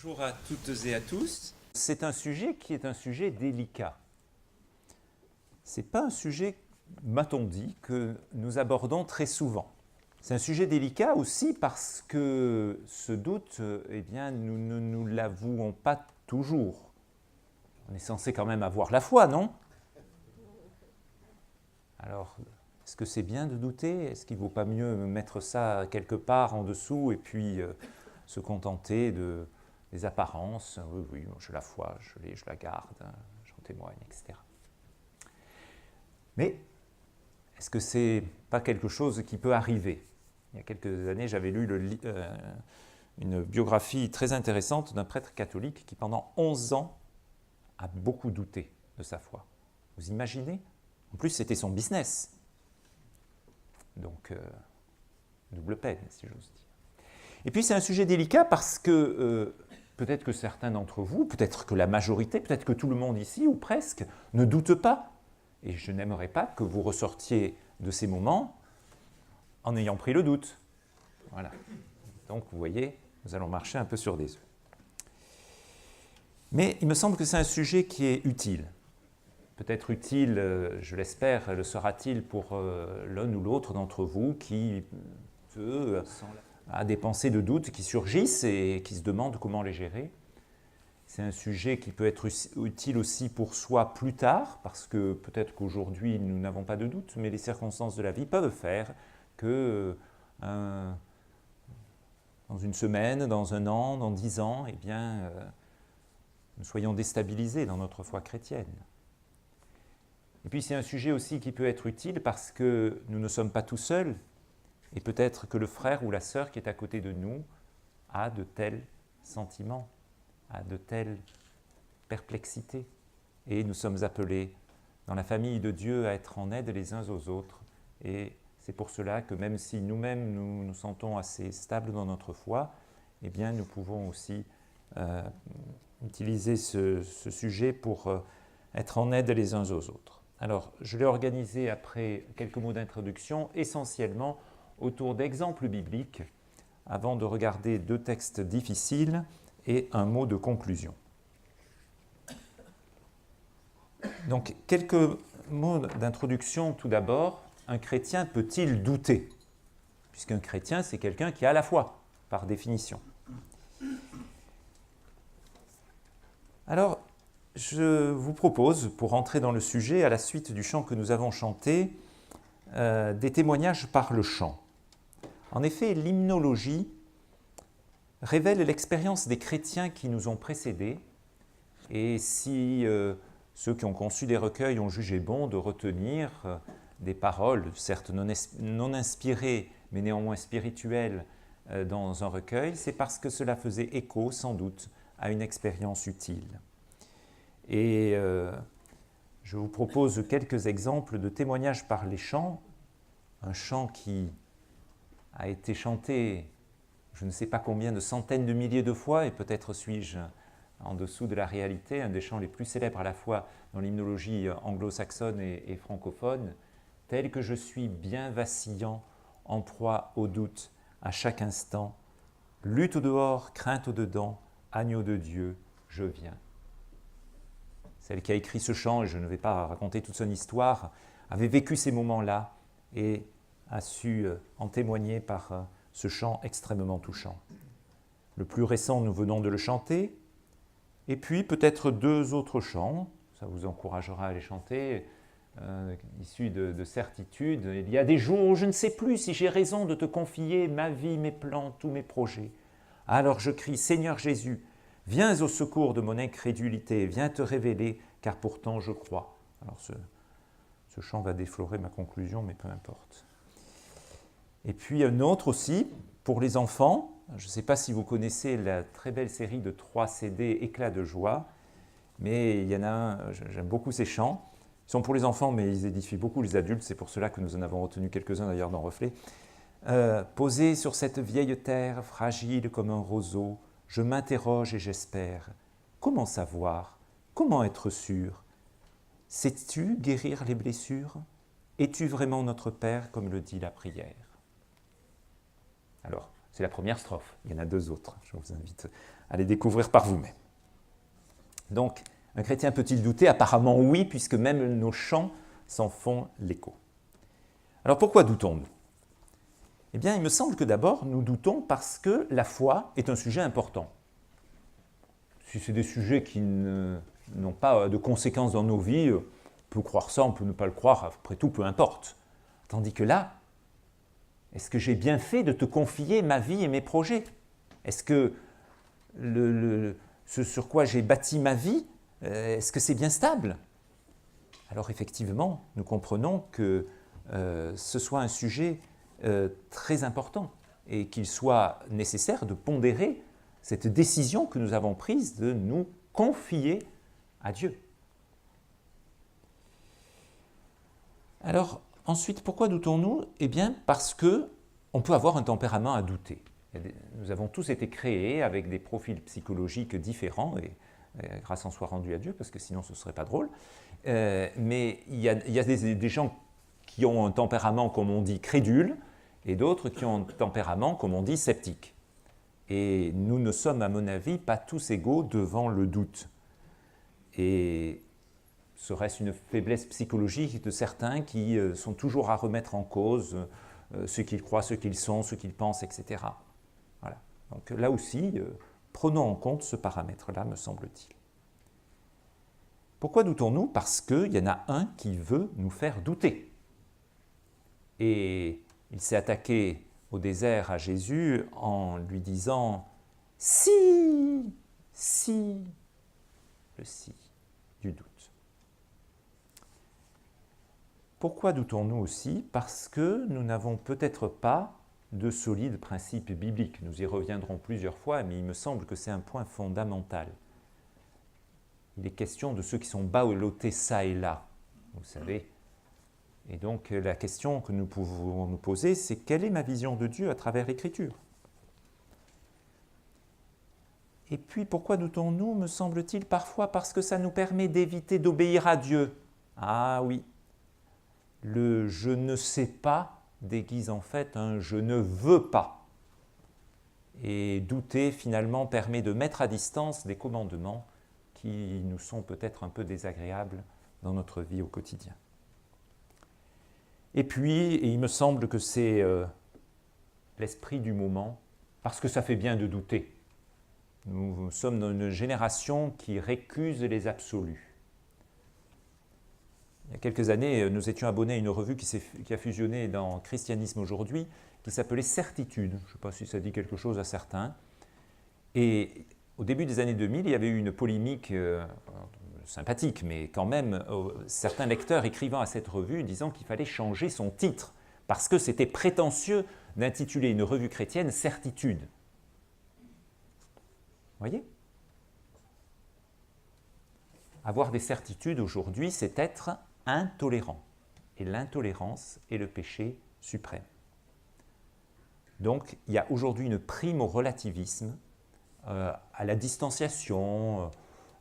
Bonjour à toutes et à tous. C'est un sujet qui est un sujet délicat. Ce n'est pas un sujet, m'a-t-on dit, que nous abordons très souvent. C'est un sujet délicat aussi parce que ce doute, eh bien, nous ne nous l'avouons pas toujours. On est censé quand même avoir la foi, non? Alors, est-ce que c'est bien de douter? Est-ce qu'il ne vaut pas mieux mettre ça quelque part en dessous et puis se contenter des apparences? Oui, oui, j'ai la foi, je la garde, j'en témoigne, etc. Mais est-ce que ce n'est pas quelque chose qui peut arriver? Il y a quelques années, j'avais lu une biographie très intéressante d'un prêtre catholique qui, pendant 11 ans, a beaucoup douté de sa foi. Vous imaginez? En plus, c'était son business. Donc, double peine, si j'ose dire. Et puis, c'est un sujet délicat parce que peut-être que certains d'entre vous, peut-être que la majorité, peut-être que tout le monde ici, ou presque, ne doute pas. Et je n'aimerais pas que vous ressortiez de ces moments en ayant pris le doute. Voilà. Donc, vous voyez, nous allons marcher un peu sur des œufs. Mais il me semble que c'est un sujet qui est utile. Peut-être utile, je l'espère, le sera-t-il pour l'un ou l'autre d'entre vous qui a des pensées de doute qui surgissent et qui se demandent comment les gérer. C'est un sujet qui peut être utile aussi pour soi plus tard, parce que peut-être qu'aujourd'hui nous n'avons pas de doute, mais les circonstances de la vie peuvent faire que dans une semaine, dans un an, dans 10 ans, eh bien, nous soyons déstabilisés dans notre foi chrétienne. Et puis c'est un sujet aussi qui peut être utile parce que nous ne sommes pas tout seuls et peut-être que le frère ou la sœur qui est à côté de nous a de tels sentiments, a de telles perplexités. Et nous sommes appelés dans la famille de Dieu à être en aide les uns aux autres. Et c'est pour cela que même si nous-mêmes nous nous sentons assez stables dans notre foi, eh bien nous pouvons aussi utiliser ce sujet pour être en aide les uns aux autres. Alors, je l'ai organisé après quelques mots d'introduction, essentiellement autour d'exemples bibliques, avant de regarder 2 textes difficiles et un mot de conclusion. Donc, quelques mots d'introduction tout d'abord. Un chrétien peut-il douter? Puisqu'un chrétien, c'est quelqu'un qui a la foi, par définition. Alors, je vous propose, pour entrer dans le sujet, à la suite du chant que nous avons chanté, des témoignages par le chant. En effet, l'hymnologie révèle l'expérience des chrétiens qui nous ont précédés, et si ceux qui ont conçu des recueils ont jugé bon de retenir des paroles, certes non inspirées, mais néanmoins spirituelles, dans un recueil, c'est parce que cela faisait écho, sans doute, à une expérience utile. Et je vous propose quelques exemples de témoignages par les chants. Un chant qui a été chanté je ne sais pas combien de centaines de milliers de fois, et peut-être suis-je en dessous de la réalité, un des chants les plus célèbres à la fois dans l'hymnologie anglo-saxonne et francophone, tel que je suis bien vacillant, en proie au doute à chaque instant, lutte au dehors, crainte au dedans, agneau de Dieu, je viens. Celle qui a écrit ce chant, et je ne vais pas raconter toute son histoire, avait vécu ces moments-là et a su en témoigner par ce chant extrêmement touchant. Le plus récent, nous venons de le chanter, et puis peut-être 2 autres chants, ça vous encouragera à les chanter, issus de certitude. Il y a des jours où je ne sais plus si j'ai raison de te confier ma vie, mes plans, tous mes projets. Alors je crie, Seigneur Jésus, viens au secours de mon incrédulité, viens te révéler, car pourtant je crois. Alors ce chant va déflorer ma conclusion, mais peu importe. Et puis un autre aussi, pour les enfants, je ne sais pas si vous connaissez la très belle série de 3 CD Éclats de joie, mais il y en a un, j'aime beaucoup ces chants. Ils sont pour les enfants, mais ils édifient beaucoup les adultes, c'est pour cela que nous en avons retenu quelques-uns d'ailleurs dans Reflet. Posé sur cette vieille terre, fragile comme un roseau, je m'interroge et j'espère. Comment savoir? Comment être sûr? Sais-tu guérir les blessures? Es-tu vraiment notre Père, comme le dit la prière? Alors, c'est la première strophe, il y en a 2 autres, je vous invite à les découvrir par vous-même. Donc, un chrétien peut-il douter? Apparemment oui, puisque même nos chants s'en font l'écho. Alors pourquoi doutons-nous? Eh bien, il me semble que d'abord, nous doutons parce que la foi est un sujet important. Si c'est des sujets qui n'ont pas de conséquences dans nos vies, on peut croire ça, on peut ne pas le croire, après tout, peu importe. Tandis que là, est-ce que j'ai bien fait de te confier ma vie et mes projets? Est-ce que ce sur quoi j'ai bâti ma vie, est-ce que c'est bien stable? Alors effectivement, nous comprenons que ce soit un sujet très important et qu'il soit nécessaire de pondérer cette décision que nous avons prise de nous confier à Dieu. Alors ensuite, pourquoi doutons-nous? Eh bien parce qu'on peut avoir un tempérament à douter. Nous avons tous été créés avec des profils psychologiques différents, et grâce en soit rendue à Dieu, parce que sinon ce ne serait pas drôle. Mais il y a des gens qui ont un tempérament, comme on dit, crédule, et d'autres qui ont un tempérament, comme on dit, sceptique. Et nous ne sommes, à mon avis, pas tous égaux devant le doute. Et serait-ce une faiblesse psychologique de certains qui sont toujours à remettre en cause ce qu'ils croient, ce qu'ils sont, ce qu'ils pensent, etc. Voilà. Donc là aussi, prenons en compte ce paramètre-là, me semble-t-il. Pourquoi doutons-nous? Parce qu'il y en a un qui veut nous faire douter. Et il s'est attaqué au désert à Jésus en lui disant « Si, si », le « si » du doute. Pourquoi doutons-nous aussi? Parce que nous n'avons peut-être pas de solides principes bibliques. Nous y reviendrons plusieurs fois, mais il me semble que c'est un point fondamental. Il est question de ceux qui sont ballottés ça et là, vous savez. Et donc la question que nous pouvons nous poser, c'est quelle est ma vision de Dieu à travers l'Écriture? Et puis pourquoi doutons-nous, me semble-t-il, parfois parce que ça nous permet d'éviter d'obéir à Dieu. Ah oui, le « je ne sais pas » déguise en fait un « je ne veux pas ». Et douter finalement permet de mettre à distance des commandements qui nous sont peut-être un peu désagréables dans notre vie au quotidien. Et puis, il me semble que c'est l'esprit du moment, parce que ça fait bien de douter. Nous sommes dans une génération qui récuse les absolus. Il y a quelques années, nous étions abonnés à une revue qui a fusionné dans Christianisme aujourd'hui, qui s'appelait Certitude. Je ne sais pas si ça dit quelque chose à certains. Et au début des années 2000, il y avait eu une polémique sympathique, mais quand même, certains lecteurs écrivant à cette revue disant qu'il fallait changer son titre, parce que c'était prétentieux d'intituler une revue chrétienne « Certitude ». Vous voyez? Avoir des certitudes aujourd'hui, c'est être intolérant. Et l'intolérance est le péché suprême. Donc, il y a aujourd'hui une prime au relativisme, à la distanciation,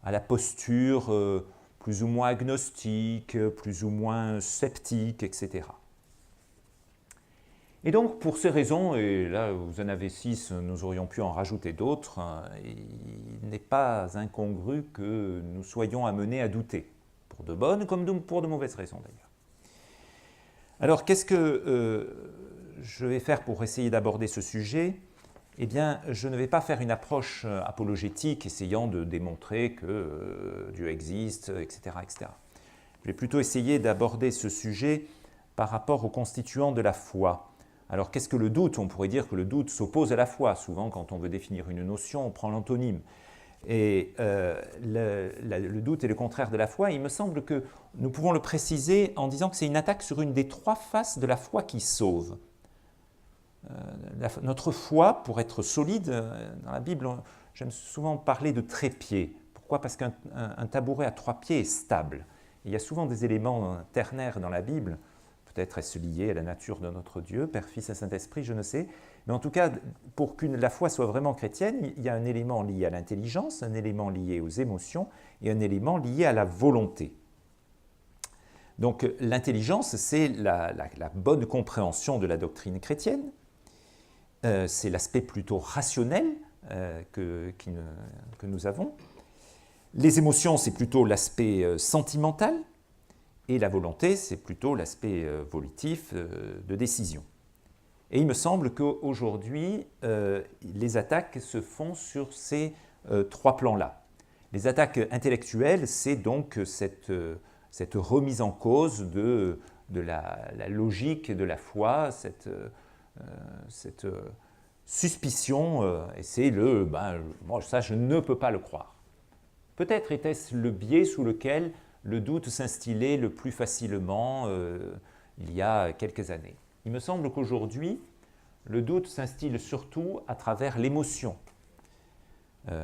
à la posture plus ou moins agnostique, plus ou moins sceptique, etc. Et donc, pour ces raisons, et là vous en avez 6, nous aurions pu en rajouter d'autres, il n'est pas incongru que nous soyons amenés à douter, pour de bonnes comme pour de mauvaises raisons d'ailleurs. Alors, qu'est-ce que je vais faire pour essayer d'aborder ce sujet? Eh bien, je ne vais pas faire une approche apologétique essayant de démontrer que Dieu existe, etc., etc. Je vais plutôt essayer d'aborder ce sujet par rapport aux constituants de la foi. Alors, qu'est-ce que le doute? On pourrait dire que le doute s'oppose à la foi. Souvent, quand on veut définir une notion, on prend l'antonyme. Et le doute est le contraire de la foi. Il me semble que nous pouvons le préciser en disant que c'est une attaque sur une des 3 faces de la foi qui sauve. Notre foi, pour être solide, dans la Bible, j'aime souvent parler de trépied. Pourquoi? Parce qu'un tabouret à 3 pieds est stable. Il y a souvent des éléments ternaires dans la Bible. Peut-être est-ce lié à la nature de notre Dieu, Père, Fils et Saint-Esprit, je ne sais. Mais en tout cas, pour que la foi soit vraiment chrétienne, il y a un élément lié à l'intelligence, un élément lié aux émotions et un élément lié à la volonté. Donc l'intelligence, c'est la bonne compréhension de la doctrine chrétienne. C'est l'aspect plutôt rationnel que nous avons. Les émotions, c'est plutôt l'aspect sentimental, et la volonté, c'est plutôt l'aspect volitif de décision. Et il me semble qu'aujourd'hui, les attaques se font sur ces trois plans-là. Les attaques intellectuelles, c'est donc cette remise en cause de la logique de la foi, cette suspicion, et c'est moi ça je ne peux pas le croire. Peut-être était-ce le biais sous lequel le doute s'instillait le plus facilement il y a quelques années. Il me semble qu'aujourd'hui, le doute s'instille surtout à travers l'émotion. Je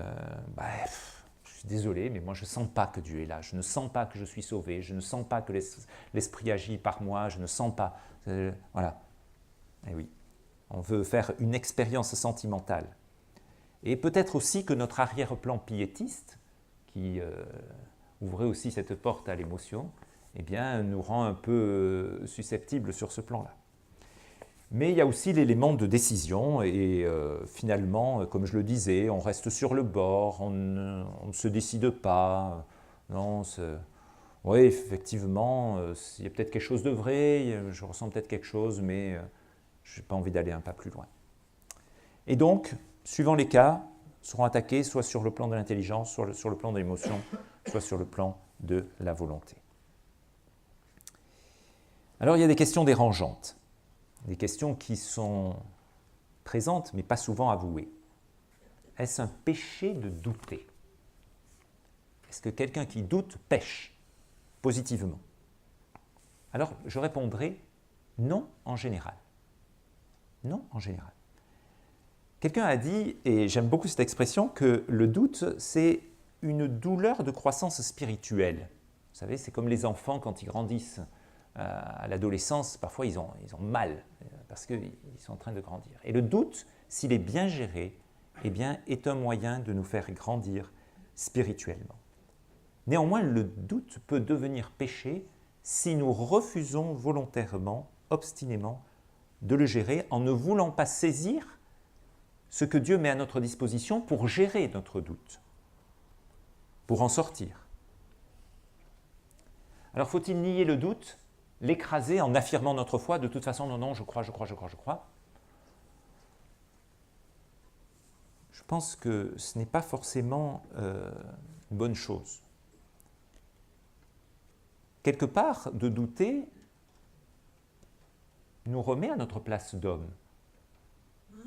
suis désolé, mais moi je ne sens pas que Dieu est là, je ne sens pas que je suis sauvé, je ne sens pas que l'Esprit agit par moi, je ne sens pas. Voilà. Et oui, on veut faire une expérience sentimentale. Et peut-être aussi que notre arrière-plan piétiste, qui ouvrait aussi cette porte à l'émotion, eh bien, nous rend un peu susceptibles sur ce plan-là. Mais il y a aussi l'élément de décision et finalement, comme je le disais, on reste sur le bord, on ne se décide pas. Non, oui, effectivement, il y a peut-être quelque chose de vrai, je ressens peut-être quelque chose, mais je n'ai pas envie d'aller un pas plus loin. Et donc, suivant les cas, seront attaqués soit sur le plan de l'intelligence, soit sur le plan de l'émotion, soit sur le plan de la volonté. Alors, il y a des questions dérangeantes. Des questions qui sont présentes, mais pas souvent avouées. Est-ce un péché de douter? Est-ce que quelqu'un qui doute pêche positivement? Alors, je répondrai non en général. Non en général. Quelqu'un a dit, et j'aime beaucoup cette expression, que le doute, c'est une douleur de croissance spirituelle. Vous savez, c'est comme les enfants quand ils grandissent à l'adolescence, parfois ils ont mal parce qu'ils sont en train de grandir. Et le doute, s'il est bien géré, eh bien, est un moyen de nous faire grandir spirituellement. Néanmoins, le doute peut devenir péché si nous refusons volontairement, obstinément, de le gérer en ne voulant pas saisir ce que Dieu met à notre disposition pour gérer notre doute, pour en sortir. Alors, faut-il nier le doute, l'écraser en affirmant notre foi? De toute façon, non, je crois. Je pense que ce n'est pas forcément une bonne chose. Quelque part, de douter nous remet à notre place d'homme.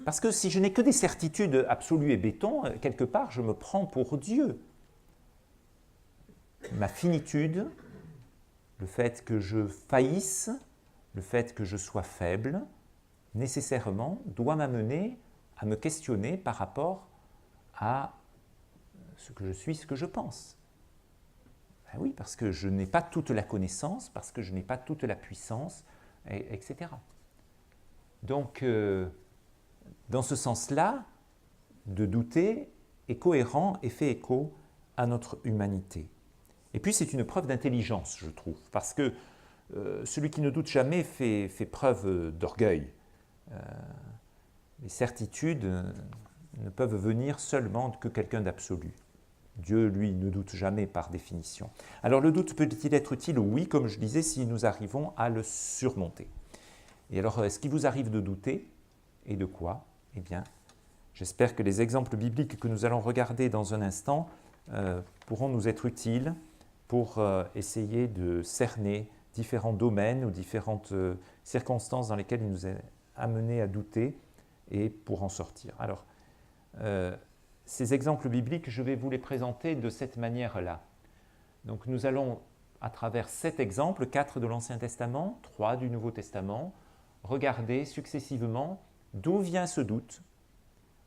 Parce que si je n'ai que des certitudes absolues et béton, quelque part, je me prends pour Dieu. Ma finitude, le fait que je faillisse, le fait que je sois faible, nécessairement doit m'amener à me questionner par rapport à ce que je suis, ce que je pense. Ben oui, parce que je n'ai pas toute la connaissance, parce que je n'ai pas toute la puissance, etc. Donc, dans ce sens-là, de douter est cohérent et fait écho à notre humanité. Et puis c'est une preuve d'intelligence, je trouve, parce que celui qui ne doute jamais fait preuve d'orgueil. Les certitudes ne peuvent venir seulement que quelqu'un d'absolu. Dieu, lui, ne doute jamais par définition. Alors le doute peut-il être utile? Oui, comme je disais, si nous arrivons à le surmonter. Et alors, est-ce qu'il vous arrive de douter? Et de quoi? Eh bien, j'espère que les exemples bibliques que nous allons regarder dans un instant pourront nous être utiles pour essayer de cerner différents domaines ou différentes circonstances dans lesquelles il nous est amené à douter et pour en sortir. Alors, ces exemples bibliques, je vais vous les présenter de cette manière-là. Donc, nous allons, à travers 7 exemples, 4 de l'Ancien Testament, 3 du Nouveau Testament, regarder successivement d'où vient ce doute,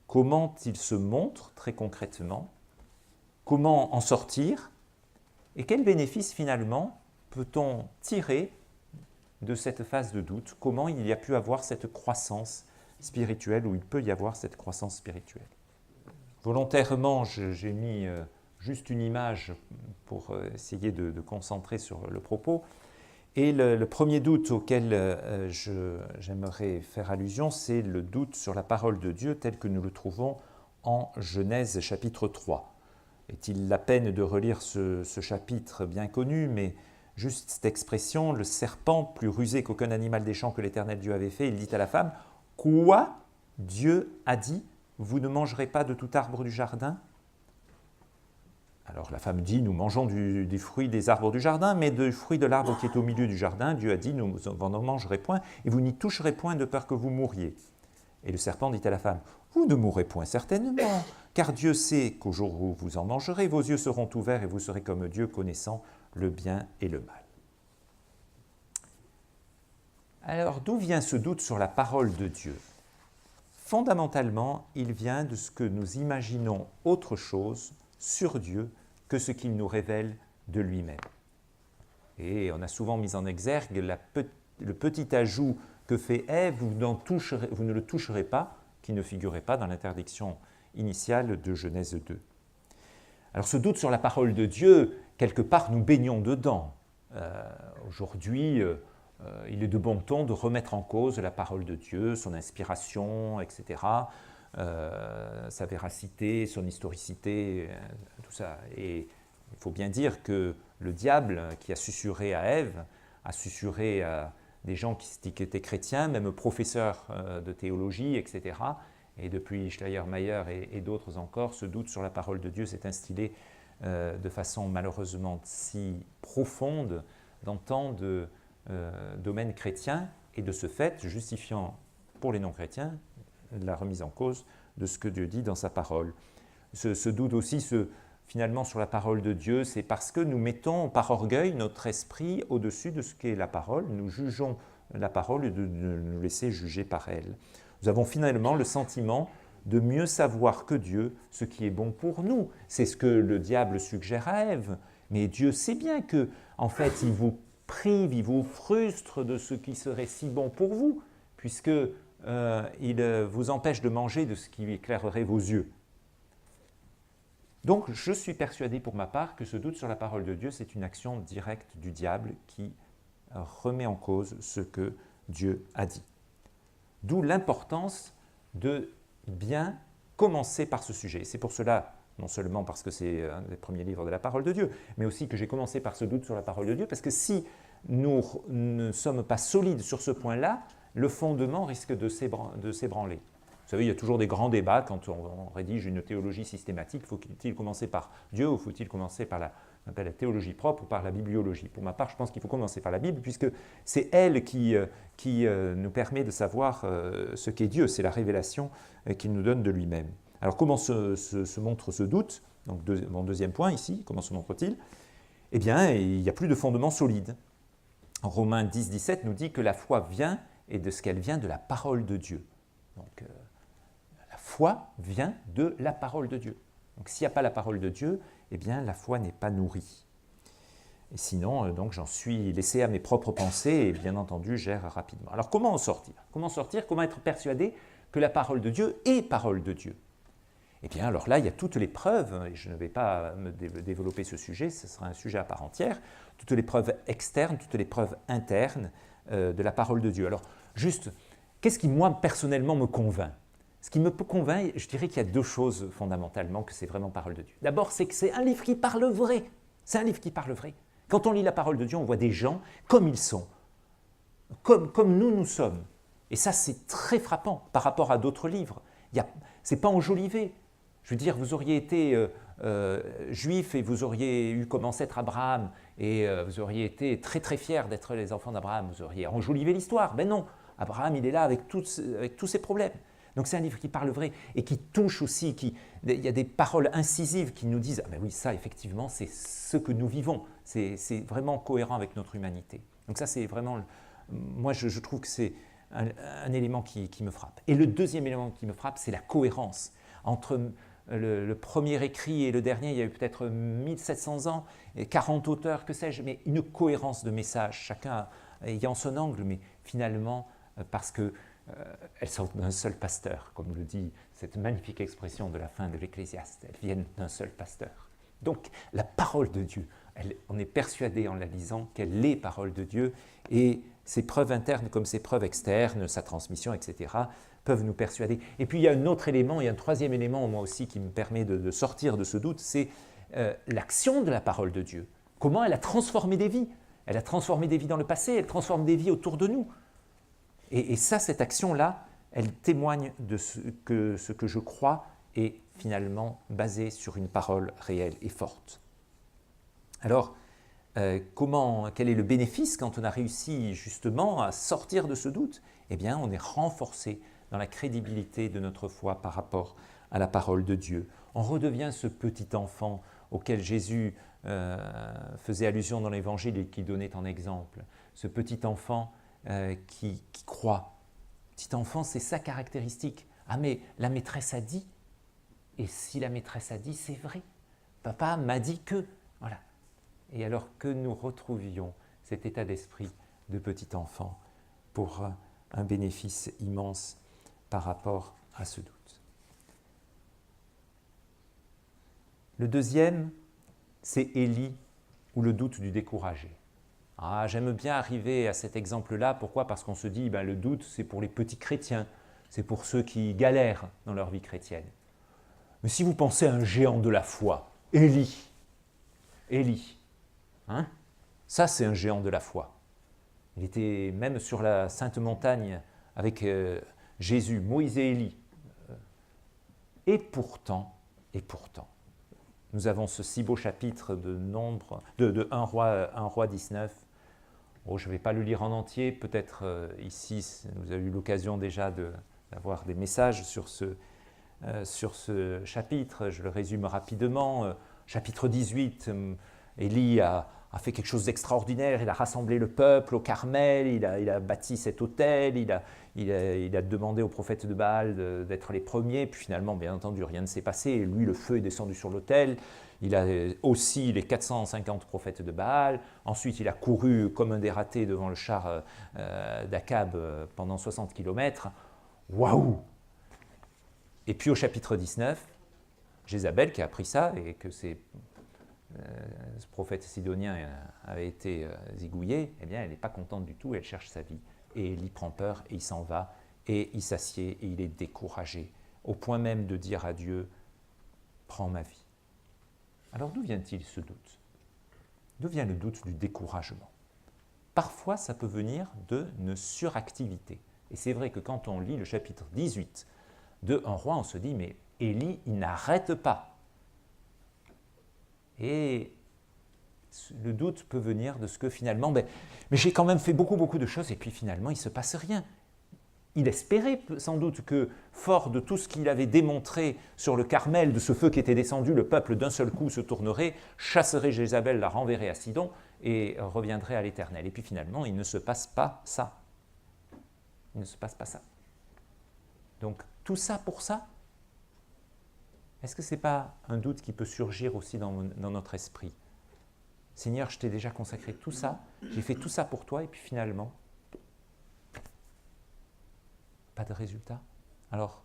comment il se montre très concrètement, comment en sortir, et quel bénéfice finalement peut-on tirer de cette phase de doute, comment il y a pu avoir cette croissance spirituelle, ou il peut y avoir cette croissance spirituelle. Volontairement, j'ai mis juste une image pour essayer de concentrer sur le propos. Et le premier doute auquel j'aimerais faire allusion, c'est le doute sur la parole de Dieu tel que nous le trouvons en Genèse chapitre 3. Est-il la peine de relire ce chapitre bien connu, mais juste cette expression, le serpent, plus rusé qu'aucun animal des champs que l'Éternel Dieu avait fait, il dit à la femme, « Quoi ? Dieu a dit, vous ne mangerez pas de tout arbre du jardin ?» Alors la femme dit, nous mangeons des fruits des arbres du jardin, mais des fruits de l'arbre qui est au milieu du jardin, Dieu a dit, vous n'en mangerez point, et vous n'y toucherez point de peur que vous mouriez. Et le serpent dit à la femme, vous ne mourrez point certainement, car Dieu sait qu'au jour où vous en mangerez, vos yeux seront ouverts et vous serez comme Dieu, connaissant le bien et le mal. Alors d'où vient ce doute sur la parole de Dieu ? Fondamentalement, il vient de ce que nous imaginons autre chose sur Dieu que ce qu'il nous révèle de lui-même. Et on a souvent mis en exergue le petit ajout que fait Ève, vous ne le toucherez pas, qui ne figurait pas dans l'interdiction initiale de Genèse 2. Alors ce doute sur la parole de Dieu, quelque part nous baignons dedans. Aujourd'hui, il est de bon ton de remettre en cause la parole de Dieu, son inspiration, etc., sa véracité, son historicité, tout ça. Et il faut bien dire que le diable qui a susurré à Ève, a susurré à des gens qui étaient chrétiens, même professeurs de théologie, etc. Et depuis Schleiermacher et d'autres encore, ce doute sur la parole de Dieu s'est instillé de façon malheureusement si profonde dans tant de domaines chrétiens et de ce fait justifiant pour les non-chrétiens la remise en cause de ce que Dieu dit dans sa parole. Ce doute aussi, finalement, sur la parole de Dieu, c'est parce que nous mettons par orgueil notre esprit au-dessus de ce qu'est la parole. Nous jugeons la parole et de nous laisser juger par elle. Nous avons finalement le sentiment de mieux savoir que Dieu ce qui est bon pour nous. C'est ce que le diable suggère à Ève. Mais Dieu sait bien que, en fait, il vous prive, il vous frustre de ce qui serait si bon pour vous, puisque il vous empêche de manger de ce qui éclairerait vos yeux. Donc, je suis persuadé pour ma part que ce doute sur la parole de Dieu, c'est une action directe du diable qui remet en cause ce que Dieu a dit. D'où l'importance de bien commencer par ce sujet. C'est pour cela, non seulement parce que c'est un des premiers livres de la parole de Dieu, mais aussi que j'ai commencé par ce doute sur la parole de Dieu, parce que si nous ne sommes pas solides sur ce point-là, le fondement risque de s'ébranler. Vous savez, il y a toujours des grands débats quand on rédige une théologie systématique. Faut-il commencer par Dieu ou faut-il commencer par la théologie propre ou par la bibliologie ? Pour ma part, je pense qu'il faut commencer par la Bible puisque c'est elle qui nous permet de savoir ce qu'est Dieu. C'est la révélation qu'il nous donne de lui-même. Alors comment se montre ce doute ? Donc mon deuxième point ici, comment se montre-t-il ? Eh bien, il n'y a plus de fondement solide. Romains 10, 17 nous dit que la foi vient et de ce qu'elle vient de la parole de Dieu. Donc, la foi vient de la parole de Dieu. Donc, s'il n'y a pas la parole de Dieu, eh bien, la foi n'est pas nourrie. Et sinon, donc, j'en suis laissé à mes propres pensées et, bien entendu, gère rapidement. Alors, comment en sortir ? Comment être persuadé que la parole de Dieu est parole de Dieu ? Eh bien, alors là, il y a toutes les preuves, et je ne vais pas me développer ce sujet, ce sera un sujet à part entière, toutes les preuves externes, toutes les preuves internes de la parole de Dieu. Alors, juste, qu'est-ce qui, moi, personnellement, me convainc ? Ce qui me convainc, je dirais qu'il y a deux choses fondamentalement que c'est vraiment parole de Dieu. D'abord, c'est que c'est un livre qui parle vrai. C'est un livre qui parle vrai. Quand on lit la parole de Dieu, on voit des gens comme ils sont, comme nous sommes. Et ça, c'est très frappant par rapport à d'autres livres. Ce n'est pas enjolivé. Je veux dire, vous auriez été juif et vous auriez eu comme ancêtre Abraham et vous auriez été très très fiers d'être les enfants d'Abraham. Vous auriez enjolivé l'histoire. Ben non, Abraham, il est là avec tous ses problèmes. Donc c'est un livre qui parle vrai et qui touche aussi, il y a des paroles incisives qui nous disent « Ah ben oui, ça effectivement, c'est ce que nous vivons, c'est vraiment cohérent avec notre humanité. » Donc ça c'est vraiment, moi je trouve que c'est un élément qui me frappe. Et le deuxième élément qui me frappe, c'est la cohérence. Entre le premier écrit et le dernier, il y a eu peut-être 1700 ans, et 40 auteurs, que sais-je, mais une cohérence de messages, chacun ayant son angle, mais finalement, parce que elles sont d'un seul pasteur, comme le dit cette magnifique expression de la fin de l'Ecclésiaste. Elles viennent d'un seul pasteur. Donc, la parole de Dieu, on est persuadé en la lisant qu'elle est parole de Dieu et ses preuves internes comme ses preuves externes, sa transmission, etc., peuvent nous persuader. Et puis il y a un autre élément, il y a un troisième élément, moi aussi, qui me permet de sortir de ce doute, c'est l'action de la parole de Dieu. Comment elle a transformé des vies. Elle a transformé des vies dans le passé, elle transforme des vies autour de nous. Et ça, cette action-là, elle témoigne de ce que je crois est finalement basé sur une parole réelle et forte. Alors, quel est le bénéfice quand on a réussi justement à sortir de ce doute? Eh bien, on est renforcé dans la crédibilité de notre foi par rapport à la parole de Dieu. On redevient ce petit enfant auquel Jésus faisait allusion dans l'Évangile et qui donnait en exemple. Ce petit enfant qui croit. Petit enfant, c'est sa caractéristique. Ah mais la maîtresse a dit, et si la maîtresse a dit, c'est vrai. Papa m'a dit que, voilà. Et alors que nous retrouvions cet état d'esprit de petit enfant pour un bénéfice immense par rapport à ce doute. Le deuxième, c'est Élie ou le doute du découragé. Ah, j'aime bien arriver à cet exemple-là. Pourquoi? Parce qu'on se dit, le doute, c'est pour les petits chrétiens, c'est pour ceux qui galèrent dans leur vie chrétienne. Mais si vous pensez à un géant de la foi, Élie, hein? Ça c'est un géant de la foi. Il était même sur la Sainte Montagne avec Jésus, Moïse et Élie. Et pourtant, nous avons ce si beau chapitre de 1 roi 19. Oh, je ne vais pas le lire en entier, peut-être ici, vous avez eu l'occasion déjà d'avoir des messages sur ce chapitre. Je le résume rapidement. Chapitre 18, Élie a fait quelque chose d'extraordinaire. Il a rassemblé le peuple au Carmel, il a bâti cet autel, il a demandé aux prophètes de Baal d'être les premiers. Puis finalement, bien entendu, rien ne s'est passé. Et lui, le feu est descendu sur l'autel. Il a aussi les 450 prophètes de Baal. Ensuite, il a couru comme un dératé devant le char d'Akab pendant 60 km. Waouh! Et puis au chapitre 19, Jézabel qui a appris ça et que ce prophète sidonien avait été zigouillé, eh bien elle n'est pas contente du tout, elle cherche sa vie. Et Élie prend peur et il s'en va et il s'assied et il est découragé, au point même de dire à Dieu, prends ma vie. Alors d'où vient-il ce doute? D'où vient le doute du découragement? Parfois ça peut venir d'une suractivité. Et c'est vrai que quand on lit le chapitre 18 de Un roi, on se dit, mais Élie, il n'arrête pas. Et le doute peut venir de ce que finalement, mais j'ai quand même fait beaucoup de choses et puis finalement, il ne se passe rien. Il espérait sans doute que, fort de tout ce qu'il avait démontré sur le Carmel, de ce feu qui était descendu, le peuple d'un seul coup se tournerait, chasserait Jézabel, la renverrait à Sidon et reviendrait à l'Éternel. Et puis finalement, il ne se passe pas ça. Il ne se passe pas ça. Donc, tout ça pour ça? Est-ce que ce n'est pas un doute qui peut surgir aussi dans notre esprit? Seigneur, je t'ai déjà consacré tout ça, j'ai fait tout ça pour toi, et puis finalement, pas de résultat. Alors,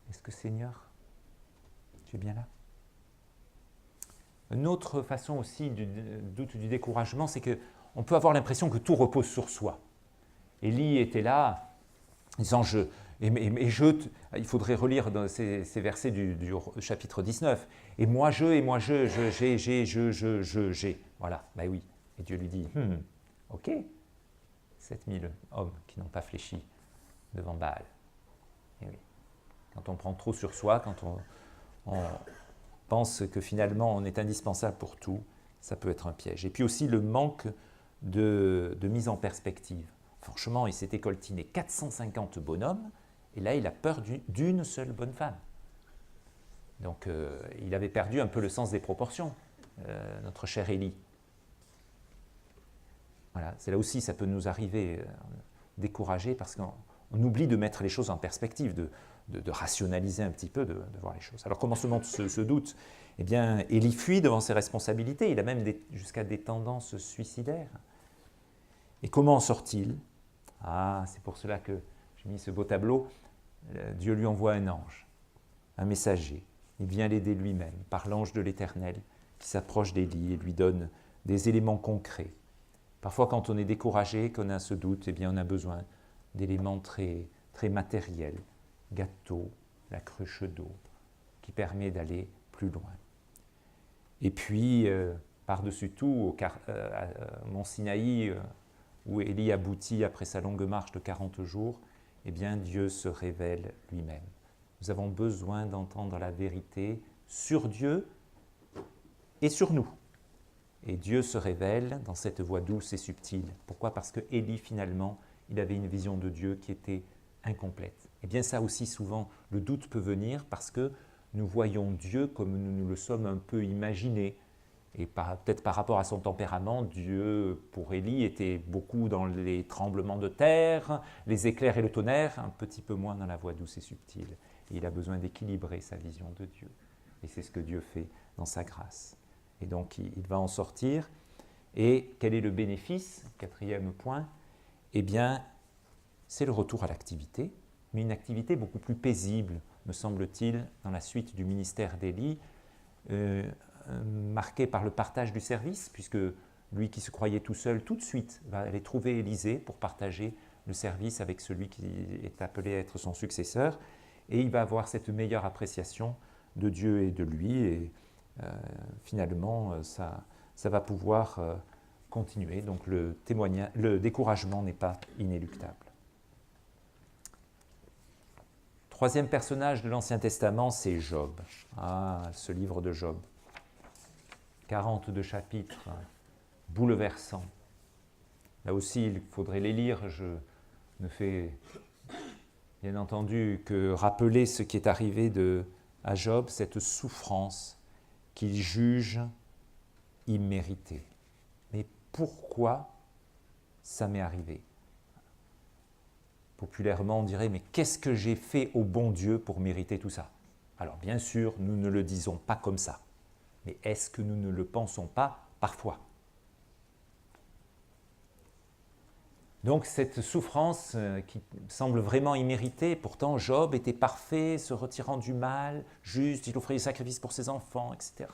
est-ce que Seigneur, tu es bien là? Une autre façon aussi du doute du découragement, c'est qu'on peut avoir l'impression que tout repose sur soi. Élie était là, disant il faudrait relire dans ces versets du chapitre 19. Et moi j'ai. Voilà, oui. Et Dieu lui dit, ok, 7000 hommes qui n'ont pas fléchi devant Baal. Et oui. Quand on prend trop sur soi, quand on pense que finalement on est indispensable pour tout, ça peut être un piège. Et puis aussi le manque de mise en perspective. Franchement, il s'était coltiné 450 bonhommes, et là, il a peur d'une seule bonne femme. Donc, il avait perdu un peu le sens des proportions, notre cher Élie. Voilà, c'est là aussi, ça peut nous arriver découragé, parce qu'on oublie de mettre les choses en perspective, de rationaliser un petit peu, de voir les choses. Alors, comment se montre ce doute? Eh bien, Élie fuit devant ses responsabilités, il a même jusqu'à des tendances suicidaires. Et comment en sort-il? Ah, c'est pour cela que j'ai mis ce beau tableau. Dieu lui envoie un ange, un messager. Il vient l'aider lui-même par l'ange de l'Éternel qui s'approche d'Élie et lui donne des éléments concrets. Parfois, quand on est découragé, qu'on a ce doute, eh bien, on a besoin d'éléments très très matériel, gâteau, la cruche d'eau, qui permet d'aller plus loin. Et puis, par-dessus tout, à Mont Sinaï, où Élie aboutit après sa longue marche de 40 jours, eh bien, Dieu se révèle lui-même. Nous avons besoin d'entendre la vérité sur Dieu et sur nous. Et Dieu se révèle dans cette voix douce et subtile. Pourquoi ? Parce que Élie, finalement, il avait une vision de Dieu qui était incomplète. Et bien ça aussi, souvent, le doute peut venir parce que nous voyons Dieu comme nous le sommes un peu imaginé. Et peut-être par rapport à son tempérament, Dieu, pour Élie, était beaucoup dans les tremblements de terre, les éclairs et le tonnerre, un petit peu moins dans la voix douce et subtile. Et il a besoin d'équilibrer sa vision de Dieu. Et c'est ce que Dieu fait dans sa grâce. Et donc, il va en sortir. Et quel est le bénéfice ? Quatrième point, eh bien, c'est le retour à l'activité, mais une activité beaucoup plus paisible, me semble-t-il, dans la suite du ministère d'Élie, marqué par le partage du service, puisque lui qui se croyait tout seul, tout de suite, va aller trouver Élisée pour partager le service avec celui qui est appelé à être son successeur, et il va avoir cette meilleure appréciation de Dieu et de lui, et finalement, ça va pouvoir continuer. Donc le découragement n'est pas inéluctable. Troisième personnage de l'Ancien Testament, c'est Job. Ah, ce livre de Job. 42 chapitres, bouleversants. Là aussi, il faudrait les lire. Je ne fais bien entendu que rappeler ce qui est arrivé à Job, cette souffrance qu'il juge imméritée. Mais pourquoi ça m'est arrivé ? Populairement, on dirait, mais qu'est-ce que j'ai fait au bon Dieu pour mériter tout ça ? Alors bien sûr, nous ne le disons pas comme ça. Mais est-ce que nous ne le pensons pas parfois ? Donc cette souffrance qui semble vraiment imméritée, pourtant Job était parfait, se retirant du mal, juste, il offrait des sacrifices pour ses enfants, etc.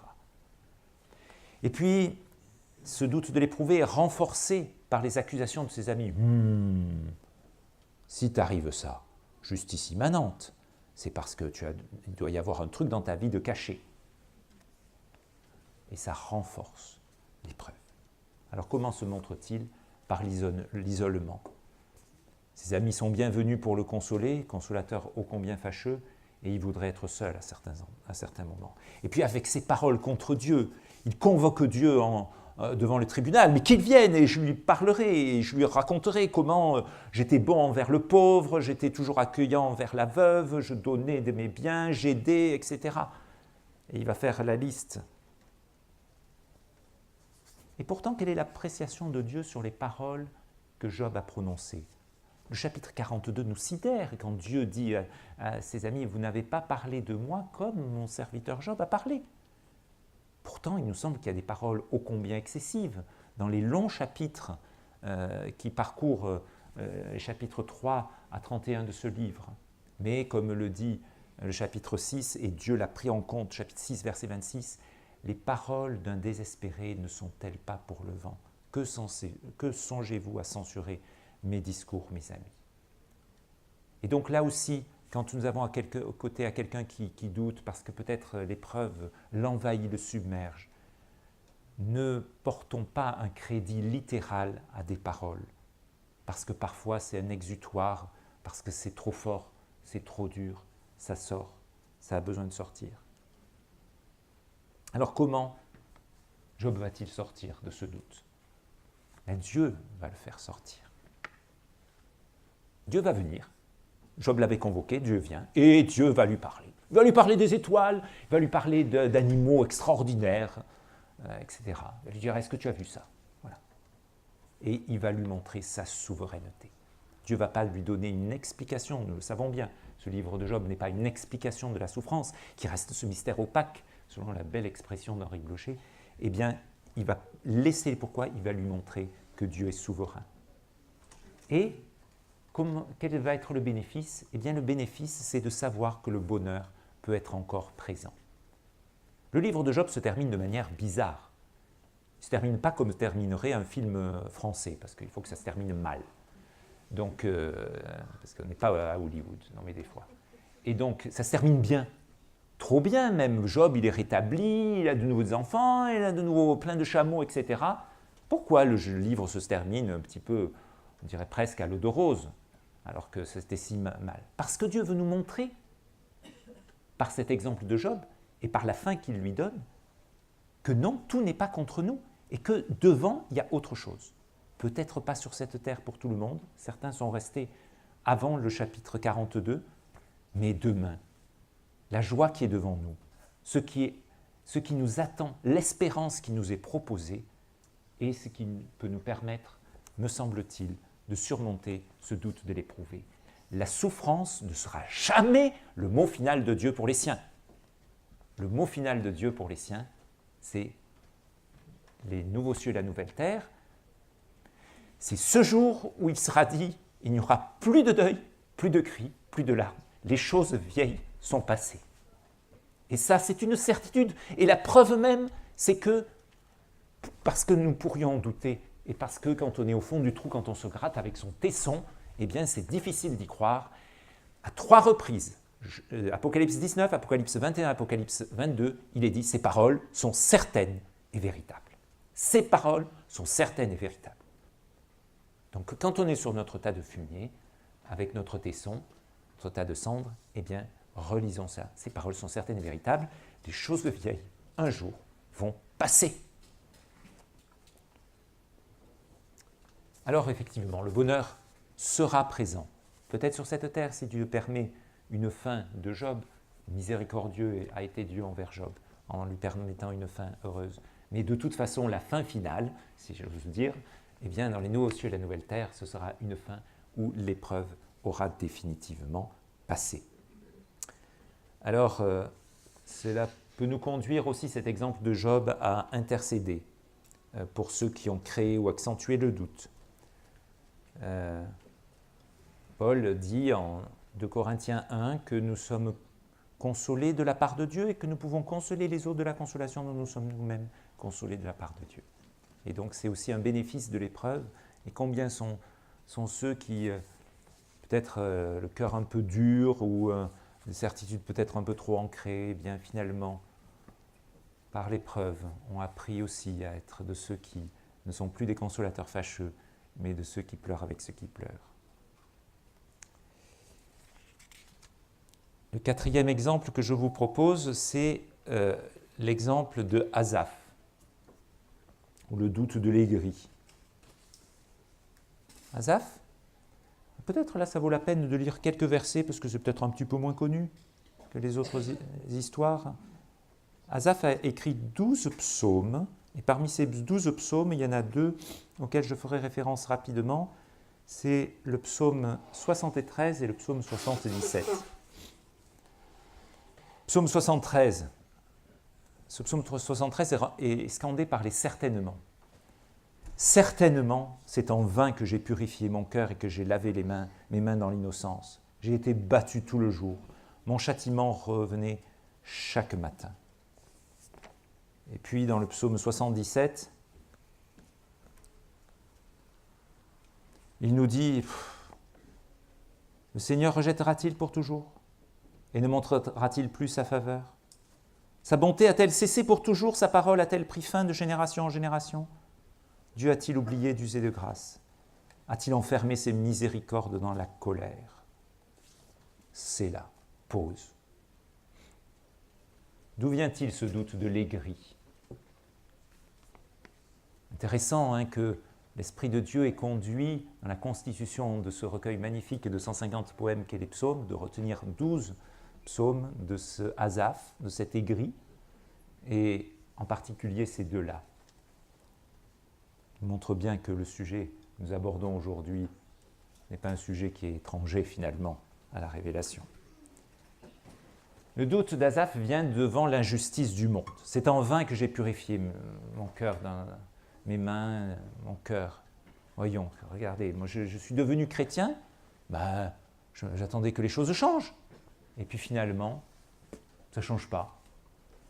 Et puis, ce doute de l'éprouvé est renforcé par les accusations de ses amis. Si t'arrive ça, justice immanente, c'est parce que il doit y avoir un truc dans ta vie de caché. Et ça renforce l'épreuve. Alors comment se montre-t-il ? Par l'isolement. Ses amis sont bienvenus pour le consoler, consolateur ô combien fâcheux, et il voudrait être seul à certains moments. Et puis avec ses paroles contre Dieu, il convoque Dieu devant le tribunal, mais qu'il vienne et je lui parlerai, et je lui raconterai comment j'étais bon envers le pauvre, j'étais toujours accueillant envers la veuve, je donnais de mes biens, j'aidais, etc. Et il va faire la liste. Et pourtant, quelle est l'appréciation de Dieu sur les paroles que Job a prononcées ? Le chapitre 42 nous sidère quand Dieu dit à ses amis « Vous n'avez pas parlé de moi comme mon serviteur Job a parlé ». Pourtant, il nous semble qu'il y a des paroles ô combien excessives dans les longs chapitres qui parcourent les chapitres 3 à 31 de ce livre. Mais comme le dit le chapitre 6, et Dieu l'a pris en compte, chapitre 6, verset 26, les paroles d'un désespéré ne sont-elles pas pour le vent ? Que songez-vous à censurer mes discours, mes amis ? Et donc là aussi, quand nous avons côté à quelqu'un qui doute parce que peut-être l'épreuve l'envahit, le submerge, ne portons pas un crédit littéral à des paroles, parce que parfois c'est un exutoire, parce que c'est trop fort, c'est trop dur, ça sort, ça a besoin de sortir. Alors comment Job va-t-il sortir de ce doute ? Ben, Dieu va le faire sortir. Dieu va venir. Job l'avait convoqué, Dieu vient, et Dieu va lui parler. Il va lui parler des étoiles, il va lui parler d'animaux extraordinaires, etc. Il va lui dire, est-ce que tu as vu ça ? Voilà. Et il va lui montrer sa souveraineté. Dieu ne va pas lui donner une explication, nous le savons bien. Ce livre de Job n'est pas une explication de la souffrance, qui reste ce mystère opaque, selon la belle expression d'Henri Blocher. Eh bien, il va laisser pourquoi, il va lui montrer que Dieu est souverain. Et quel va être le bénéfice ? Eh bien, le bénéfice, c'est de savoir que le bonheur peut être encore présent. Le livre de Job se termine de manière bizarre. Il ne se termine pas comme terminerait un film français, parce qu'il faut que ça se termine mal. Donc, parce qu'on n'est pas à Hollywood, non mais des fois. Et donc, ça se termine bien. Trop bien même. Job, il est rétabli, il a de nouveaux enfants, il a de nouveau plein de chameaux, etc. Pourquoi le livre se termine un petit peu, on dirait presque à l'eau de rose, alors que c'était si mal? Parce que Dieu veut nous montrer, par cet exemple de Job, et par la fin qu'il lui donne, que non, tout n'est pas contre nous, et que devant, il y a autre chose. Peut-être pas sur cette terre pour tout le monde, certains sont restés avant le chapitre 42, mais demain, la joie qui est devant nous, ce qui nous attend, l'espérance qui nous est proposée, et ce qui peut nous permettre, me semble-t-il, de surmonter ce doute de l'éprouver. La souffrance ne sera jamais le mot final de Dieu pour les siens. Le mot final de Dieu pour les siens, c'est les nouveaux cieux et la nouvelle terre. C'est ce jour où il sera dit, il n'y aura plus de deuil, plus de cris, plus de larmes. Les choses vieilles sont passées. Et ça, c'est une certitude. Et la preuve même, c'est que, parce que nous pourrions en douter, et parce que quand on est au fond du trou, quand on se gratte avec son tesson, eh bien, c'est difficile d'y croire. À 3 reprises, Apocalypse 19, Apocalypse 21, Apocalypse 22, il est dit, ces paroles sont certaines et véritables. Ces paroles sont certaines et véritables. Donc, quand on est sur notre tas de fumier, avec notre tesson, notre tas de cendres, eh bien, relisons ça. Ces paroles sont certaines et véritables. Les choses vieilles, un jour, vont passer. Alors, effectivement, le bonheur sera présent. Peut-être sur cette terre, si Dieu permet une fin de Job. Miséricordieux a été Dieu envers Job, en lui permettant une fin heureuse. Mais de toute façon, la fin finale, si j'ose dire, eh bien, dans les nouveaux cieux et la nouvelle terre, ce sera une fin où l'épreuve aura définitivement passé. Alors, cela peut nous conduire aussi, cet exemple de Job, à intercéder pour ceux qui ont créé ou accentué le doute. Paul dit en 2 Corinthiens 1 que nous sommes consolés de la part de Dieu et que nous pouvons consoler les autres de la consolation dont nous sommes nous-mêmes consolés de la part de Dieu. Et donc c'est aussi un bénéfice de l'épreuve. Et combien sont ceux qui, peut-être le cœur un peu dur ou des certitudes peut-être un peu trop ancrées, eh bien finalement, par l'épreuve, ont appris aussi à être de ceux qui ne sont plus des consolateurs fâcheux, mais de ceux qui pleurent avec ceux qui pleurent. Le 4e exemple que je vous propose, c'est l'exemple de Asaph, ou le doute de l'aigri. Asaph, peut-être là ça vaut la peine de lire quelques versets, parce que c'est peut-être un petit peu moins connu que les autres histoires. Asaph a écrit 12 psaumes, et parmi ces 12 psaumes, il y en a 2 auxquels je ferai référence rapidement. C'est le psaume 73 et le psaume 77. Psaume 73. Ce psaume 73 est scandé par les certainement. Certainement, c'est en vain que j'ai purifié mon cœur et que j'ai lavé mes mains dans l'innocence. J'ai été battu tout le jour. Mon châtiment revenait chaque matin. Et puis dans le psaume 77, il nous dit, le Seigneur rejettera-t-il pour toujours et ne montrera-t-il plus sa faveur? Sa bonté a-t-elle cessé pour toujours? Sa parole a-t-elle pris fin de génération en génération? Dieu a-t-il oublié d'user de grâce? A-t-il enfermé ses miséricordes dans la colère? C'est là, pause. D'où vient-il ce doute de l'aigri? Intéressant que l'Esprit de Dieu ait conduit dans la constitution de ce recueil magnifique de 150 poèmes qu'est les psaumes, de retenir 12 psaumes de ce Asaph, de cet aigri, et en particulier ces 2-là. Il montre bien que le sujet que nous abordons aujourd'hui n'est pas un sujet qui est étranger finalement à la révélation. Le doute d'Asaph vient devant l'injustice du monde. C'est en vain que j'ai purifié mon cœur, mes mains, mon cœur. Voyons, regardez, moi je suis devenu chrétien, j'attendais que les choses changent. Et puis finalement, ça ne change pas.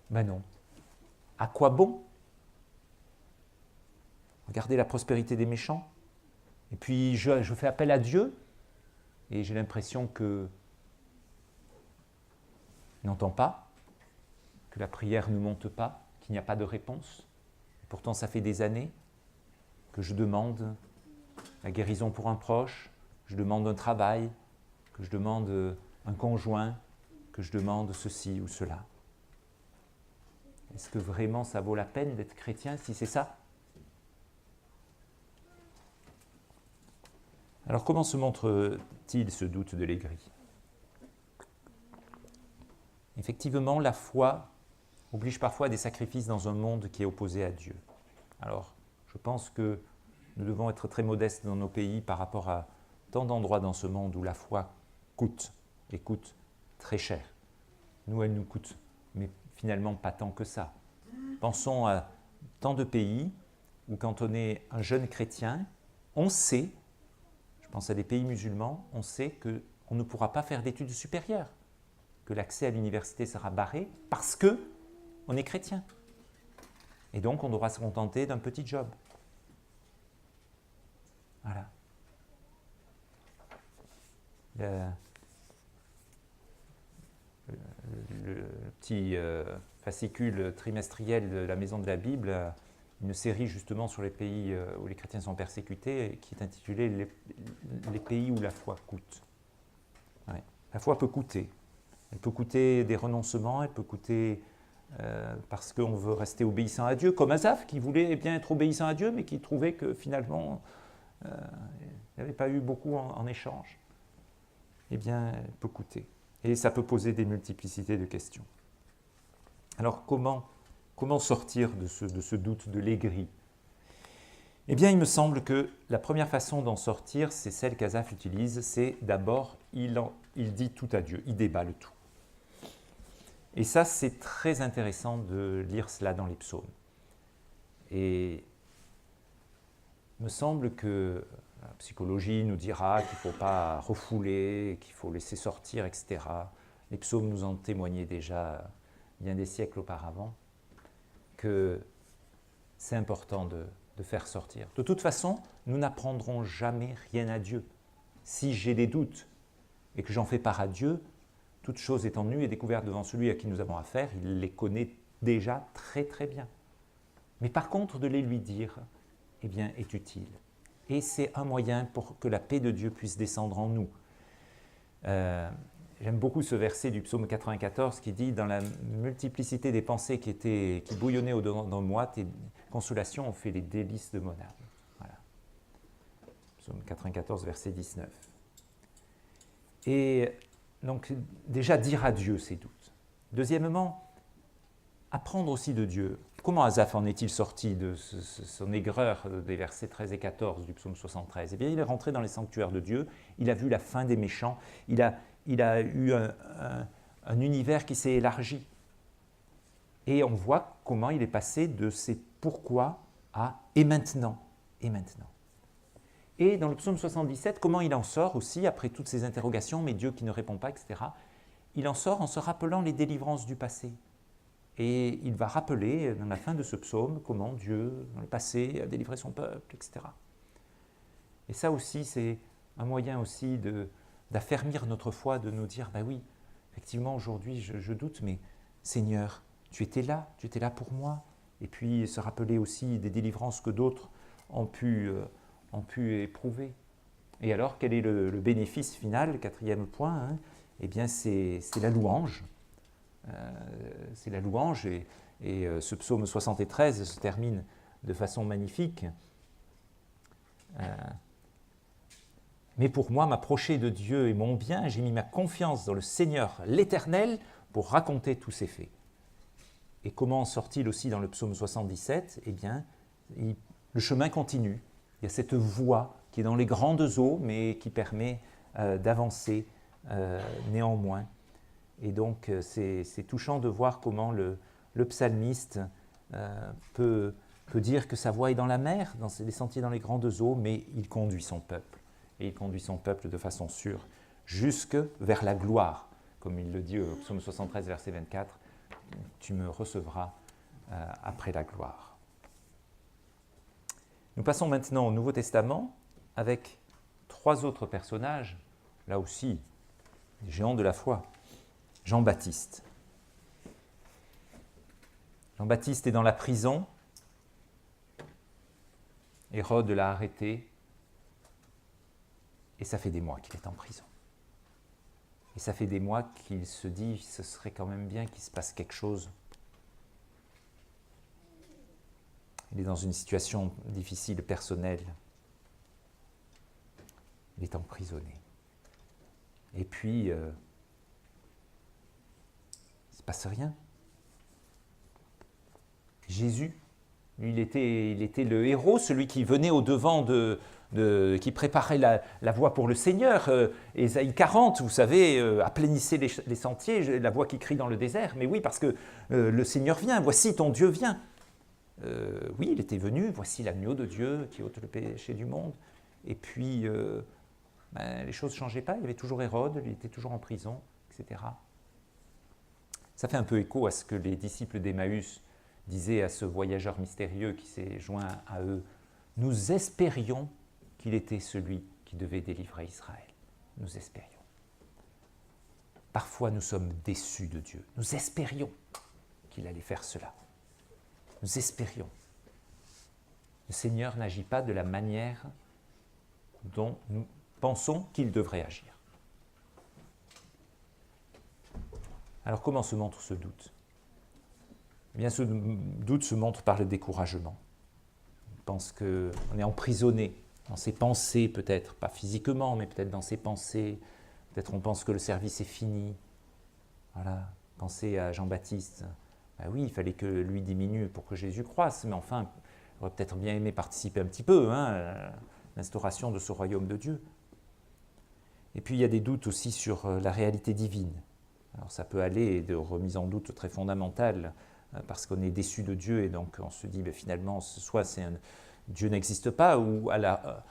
Non. À quoi bon? Regardez la prospérité des méchants Et puis je fais appel à Dieu, et j'ai l'impression qu'il n'entend pas, que la prière ne monte pas, qu'il n'y a pas de réponse. Et pourtant, ça fait des années que je demande la guérison pour un proche, je demande un travail, que je demande un conjoint, que je demande ceci ou cela. Est-ce que vraiment ça vaut la peine d'être chrétien si c'est ça? Alors comment se montre-t-il ce doute de l'aigri? Effectivement, la foi oblige parfois à des sacrifices dans un monde qui est opposé à Dieu. Alors, je pense que nous devons être très modestes dans nos pays par rapport à tant d'endroits dans ce monde où la foi coûte, et coûte très cher. Nous, elle nous coûte, mais finalement pas tant que ça. Pensons à tant de pays où quand on est un jeune chrétien, on sait, je pense à des pays musulmans, on sait qu'on ne pourra pas faire d'études supérieures, que l'accès à l'université sera barré parce qu'on est chrétien. Et donc on devra se contenter d'un petit job. Voilà. Le petit fascicule trimestriel de la Maison de la Bible, une série justement sur les pays où les chrétiens sont persécutés, qui est intitulée les pays où la foi coûte. Ouais. La foi peut coûter. Elle peut coûter des renoncements, elle peut coûter parce qu'on veut rester obéissant à Dieu, comme Asaph, qui voulait bien être obéissant à Dieu, mais qui trouvait que finalement, il n'y avait pas eu beaucoup en échange. Eh bien, elle peut coûter. Et ça peut poser des multiplicités de questions. Alors, comment sortir de ce doute de l'aigri? Eh bien, il me semble que la première façon d'en sortir, c'est celle qu'Asaph utilise, c'est d'abord, il dit tout à Dieu, il débat le tout. Et ça, c'est très intéressant de lire cela dans les psaumes. Et il me semble que la psychologie nous dira qu'il ne faut pas refouler, qu'il faut laisser sortir, etc. Les psaumes nous en témoignaient déjà bien des siècles auparavant, que c'est important de faire sortir. De toute façon, nous n'apprendrons jamais rien à Dieu. Si j'ai des doutes et que j'en fais part à Dieu, toute chose étant nue et découverte devant celui à qui nous avons affaire, il les connaît déjà très très bien. Mais par contre, de les lui dire, eh bien, est utile. Et c'est un moyen pour que la paix de Dieu puisse descendre en nous. J'aime beaucoup ce verset du psaume 94 qui dit « Dans la multiplicité des pensées qui bouillonnaient au-dedans de moi, tes consolations ont fait les délices de mon âme. » Voilà. Psaume 94, verset 19. Et donc, déjà dire à Dieu ses doutes. Deuxièmement, apprendre aussi de Dieu. Comment Asaph en est-il sorti de son aigreur des versets 13 et 14 du psaume 73? Eh bien, il est rentré dans les sanctuaires de Dieu, il a vu la fin des méchants, il a eu un univers qui s'est élargi. Et on voit comment il est passé de ces pourquoi à et maintenant, et maintenant. Et dans le psaume 77, comment il en sort aussi, après toutes ces interrogations, mais Dieu qui ne répond pas, etc. Il en sort en se rappelant les délivrances du passé. Et il va rappeler, dans la fin de ce psaume, comment Dieu, dans le passé, a délivré son peuple, etc. Et ça aussi, c'est un moyen aussi d'affermir notre foi, de nous dire, ben oui, effectivement, aujourd'hui, je doute, mais Seigneur, tu étais là pour moi. Et puis, se rappeler aussi des délivrances que d'autres ont pu éprouver. Et alors, quel est le bénéfice final, quatrième point, hein? Eh bien, c'est la louange. C'est la louange, et ce psaume 73 se termine de façon magnifique. Mais pour moi, m'approcher de Dieu est mon bien, j'ai mis ma confiance dans le Seigneur l'Éternel pour raconter tous ses faits. Et comment sort-il aussi dans le psaume 77? Eh bien, le chemin continue. Il y a cette voie qui est dans les grandes eaux, mais qui permet d'avancer néanmoins. Et donc, c'est touchant de voir comment le psalmiste peut dire que sa voie est dans la mer, dans les sentiers dans les grandes eaux, mais il conduit son peuple. Et il conduit son peuple de façon sûre, jusque vers la gloire. Comme il le dit au psaume 73, verset 24, « Tu me recevras après la gloire ». Nous passons maintenant au Nouveau Testament, avec 3 autres personnages, là aussi, des géants de la foi. Jean-Baptiste. Jean-Baptiste est dans la prison. Hérode l'a arrêté. Et ça fait des mois qu'il est en prison. Et ça fait des mois qu'il se dit, ce serait quand même bien qu'il se passe quelque chose. Il est dans une situation difficile, personnelle. Il est emprisonné. Et puis, il ne se passe rien. Jésus, lui, il était le héros, celui qui venait au-devant qui préparait la voie pour le Seigneur. Ésaïe 40, vous savez, aplanissez les sentiers, la voix qui crie dans le désert. Mais oui, parce que le Seigneur vient, voici ton Dieu vient. Oui, il était venu, voici l'agneau de Dieu qui ôte le péché du monde. Et puis, les choses ne changeaient pas, il y avait toujours Hérode, il était toujours en prison, etc. Ça fait un peu écho à ce que les disciples d'Emmaüs disaient à ce voyageur mystérieux qui s'est joint à eux. Nous espérions qu'il était celui qui devait délivrer Israël. Nous espérions. Parfois, nous sommes déçus de Dieu. Nous espérions qu'il allait faire cela. Nous espérions. Le Seigneur n'agit pas de la manière dont nous pensons qu'il devrait agir. Alors, comment se montre ce doute ? Eh bien, ce doute se montre par le découragement. On pense qu'on est emprisonné dans ses pensées, peut-être, pas physiquement, mais peut-être dans ses pensées. Peut-être on pense que le service est fini. Voilà, pensez à Jean-Baptiste. Ben oui, il fallait que lui diminue pour que Jésus croisse, mais enfin, il aurait peut-être bien aimé participer un petit peu à l'instauration de ce royaume de Dieu. Et puis il y a des doutes aussi sur la réalité divine. Alors ça peut aller de remise en doute très fondamentale, parce qu'on est déçu de Dieu et donc on se dit finalement soit Dieu n'existe pas ou à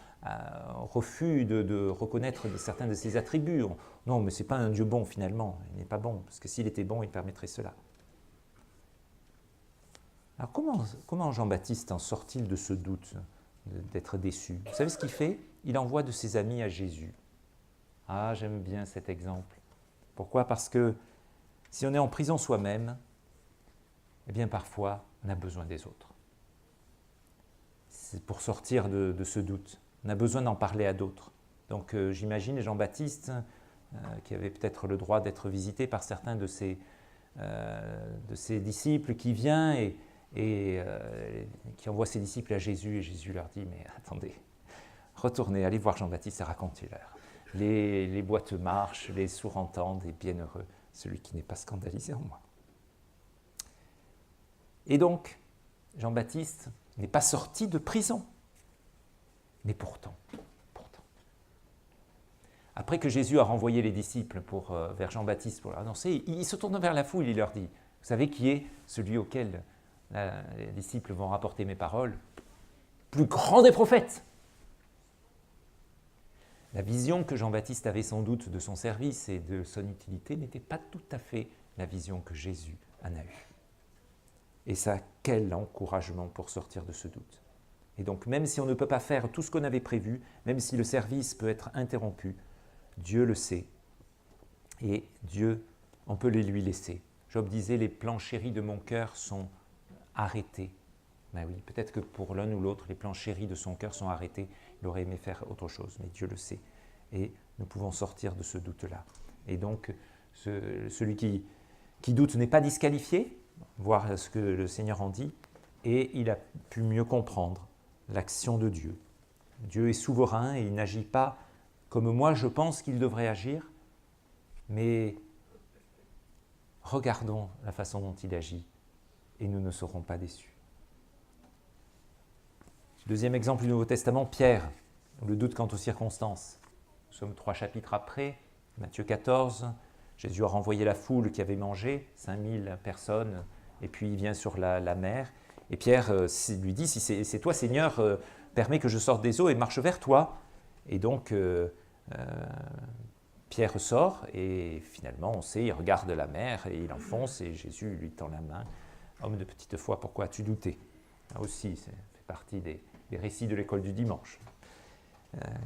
refus de reconnaître certains de ses attributs. Non, mais ce n'est pas un Dieu bon finalement, il n'est pas bon, parce que s'il était bon, il permettrait cela. Alors comment Jean-Baptiste en sort-il de ce doute, d'être déçu ? Vous savez ce qu'il fait ? Il envoie de ses amis à Jésus. Ah, j'aime bien cet exemple. Pourquoi ? Parce que si on est en prison soi-même, eh bien parfois, on a besoin des autres. C'est pour sortir de ce doute. On a besoin d'en parler à d'autres. Donc j'imagine Jean-Baptiste, qui avait peut-être le droit d'être visité par certains de ses disciples, qui vient et qui envoie ses disciples à Jésus, et Jésus leur dit, mais attendez, retournez, allez voir Jean-Baptiste et racontez-leur. Les boîtes marchent, les sourds entendent, et bienheureux celui qui n'est pas scandalisé en moi. Et donc, Jean-Baptiste n'est pas sorti de prison. Mais pourtant, après que Jésus a renvoyé les disciples vers Jean-Baptiste pour leur annoncer, il se tourne vers la foule, il leur dit, vous savez qui est celui auquel les disciples vont rapporter mes paroles ? Plus grand des prophètes. La vision que Jean-Baptiste avait sans doute de son service et de son utilité n'était pas tout à fait la vision que Jésus en a eue. Et ça, quel encouragement pour sortir de ce doute. Et donc, même si on ne peut pas faire tout ce qu'on avait prévu, même si le service peut être interrompu, Dieu le sait. Et Dieu, on peut les lui laisser. Job disait, les plans chéris de mon cœur sont arrêtés. Ben oui, peut-être que pour l'un ou l'autre, les plans chéris de son cœur sont arrêtés. Il aurait aimé faire autre chose, mais Dieu le sait. Et nous pouvons sortir de ce doute-là. Et donc, celui qui doute n'est pas disqualifié, voir ce que le Seigneur en dit, et il a pu mieux comprendre l'action de Dieu. Dieu est souverain et il n'agit pas comme moi je pense qu'il devrait agir, mais regardons la façon dont il agit et nous ne serons pas déçus. Deuxième exemple du Nouveau Testament, Pierre, le doute quant aux circonstances. Nous sommes 3 chapitres après, Matthieu 14, Jésus a renvoyé la foule qui avait mangé, 5000 personnes, et puis il vient sur la mer, et Pierre lui dit, si c'est toi Seigneur, permets que je sorte des eaux et marche vers toi. Et donc Pierre sort, et finalement on sait, il regarde la mer, et il enfonce, et Jésus lui tend la main. Homme de petite foi, pourquoi as-tu douté ? Là aussi, ça fait partie des récits de l'école du dimanche.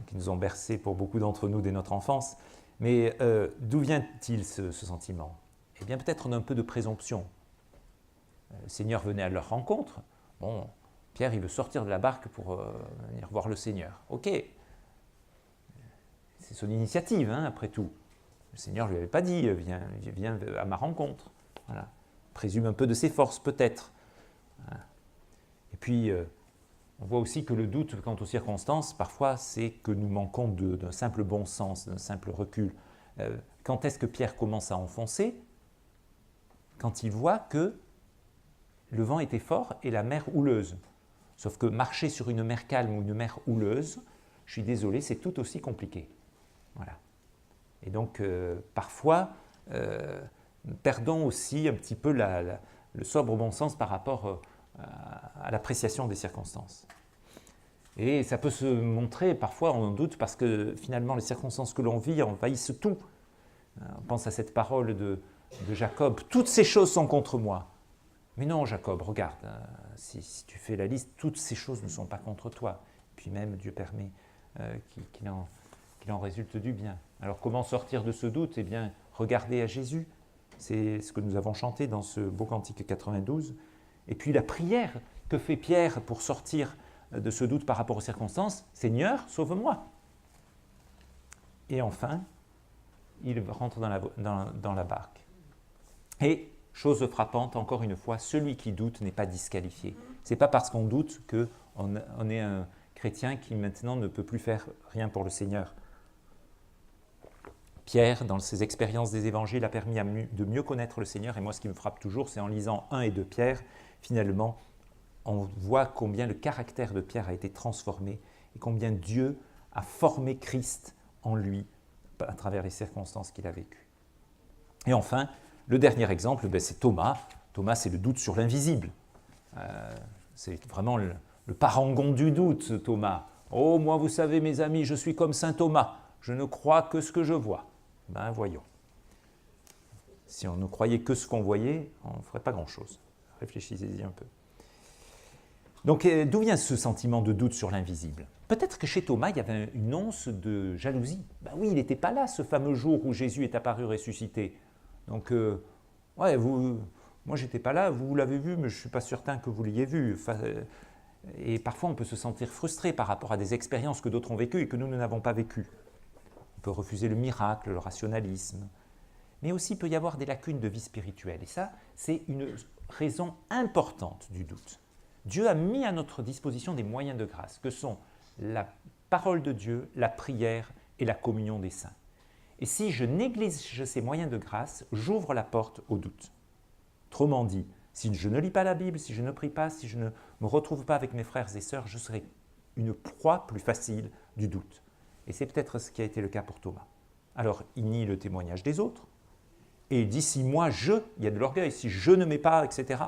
qui nous ont bercés pour beaucoup d'entre nous dès notre enfance. Mais d'où vient-il ce sentiment? Eh bien, peut-être d'un peu de présomption. Le Seigneur venait à leur rencontre. Bon, Pierre, il veut sortir de la barque pour venir voir le Seigneur. Ok, c'est son initiative, hein, après tout. Le Seigneur ne lui avait pas dit, viens à ma rencontre. Voilà. Présume un peu de ses forces, peut-être. Voilà. Et puis, on voit aussi que le doute quant aux circonstances, parfois, c'est que nous manquons d'un simple bon sens, d'un simple recul. Quand est-ce que Pierre commence à enfoncer? Quand il voit que le vent était fort et la mer houleuse. Sauf que marcher sur une mer calme ou une mer houleuse, je suis désolé, c'est tout aussi compliqué. Voilà. Et donc, parfois, perdons aussi un petit peu le sobre bon sens par rapport à l'appréciation des circonstances. Et ça peut se montrer parfois en doute parce que finalement les circonstances que l'on vit envahissent tout. On pense à cette parole de Jacob, toutes ces choses sont contre moi. Mais non Jacob, regarde, si tu fais la liste, toutes ces choses ne sont pas contre toi. Puis même Dieu permet qu'il en résulte du bien. Alors comment sortir de ce doute? Eh bien, regardez à Jésus. C'est ce que nous avons chanté dans ce beau cantique 92. Et puis la prière que fait Pierre pour sortir de ce doute par rapport aux circonstances, Seigneur, sauve-moi. Et enfin, il rentre dans la barque. Et, chose frappante, encore une fois, celui qui doute n'est pas disqualifié. Ce n'est pas parce qu'on doute qu'on est un chrétien qui maintenant ne peut plus faire rien pour le Seigneur. Pierre, dans ses expériences des évangiles, a permis de mieux connaître le Seigneur. Et moi, ce qui me frappe toujours, c'est en lisant 1 et 2 Pierre, finalement, on voit combien le caractère de Pierre a été transformé et combien Dieu a formé Christ en lui à travers les circonstances qu'il a vécues. Et enfin, le dernier exemple, c'est Thomas. Thomas, c'est le doute sur l'invisible. C'est vraiment le parangon du doute, Thomas. « Oh, moi, vous savez, mes amis, je suis comme saint Thomas. Je ne crois que ce que je vois. » Ben, voyons. Si on ne croyait que ce qu'on voyait, on ne ferait pas grand-chose. Réfléchissez-y un peu. Donc, d'où vient ce sentiment de doute sur l'invisible? Peut-être que chez Thomas, il y avait une once de jalousie. Ben oui, il n'était pas là ce fameux jour où Jésus est apparu ressuscité. Donc, moi, je n'étais pas là, vous l'avez vu, mais je ne suis pas certain que vous l'ayez vu. Et parfois, on peut se sentir frustré par rapport à des expériences que d'autres ont vécues et que nous n'avons pas vécues. On peut refuser le miracle, le rationalisme. Mais aussi, il peut y avoir des lacunes de vie spirituelle. Et ça, c'est une raison importante du doute. Dieu a mis à notre disposition des moyens de grâce, que sont la parole de Dieu, la prière et la communion des saints. Et si je néglige ces moyens de grâce, j'ouvre la porte au doute. Autrement dit, si je ne lis pas la Bible, si je ne prie pas, si je ne me retrouve pas avec mes frères et sœurs, je serai une proie plus facile du doute. Et c'est peut-être ce qui a été le cas pour Thomas. Alors, il nie le témoignage des autres, et il dit, si moi, il y a de l'orgueil, si je ne mets pas, etc.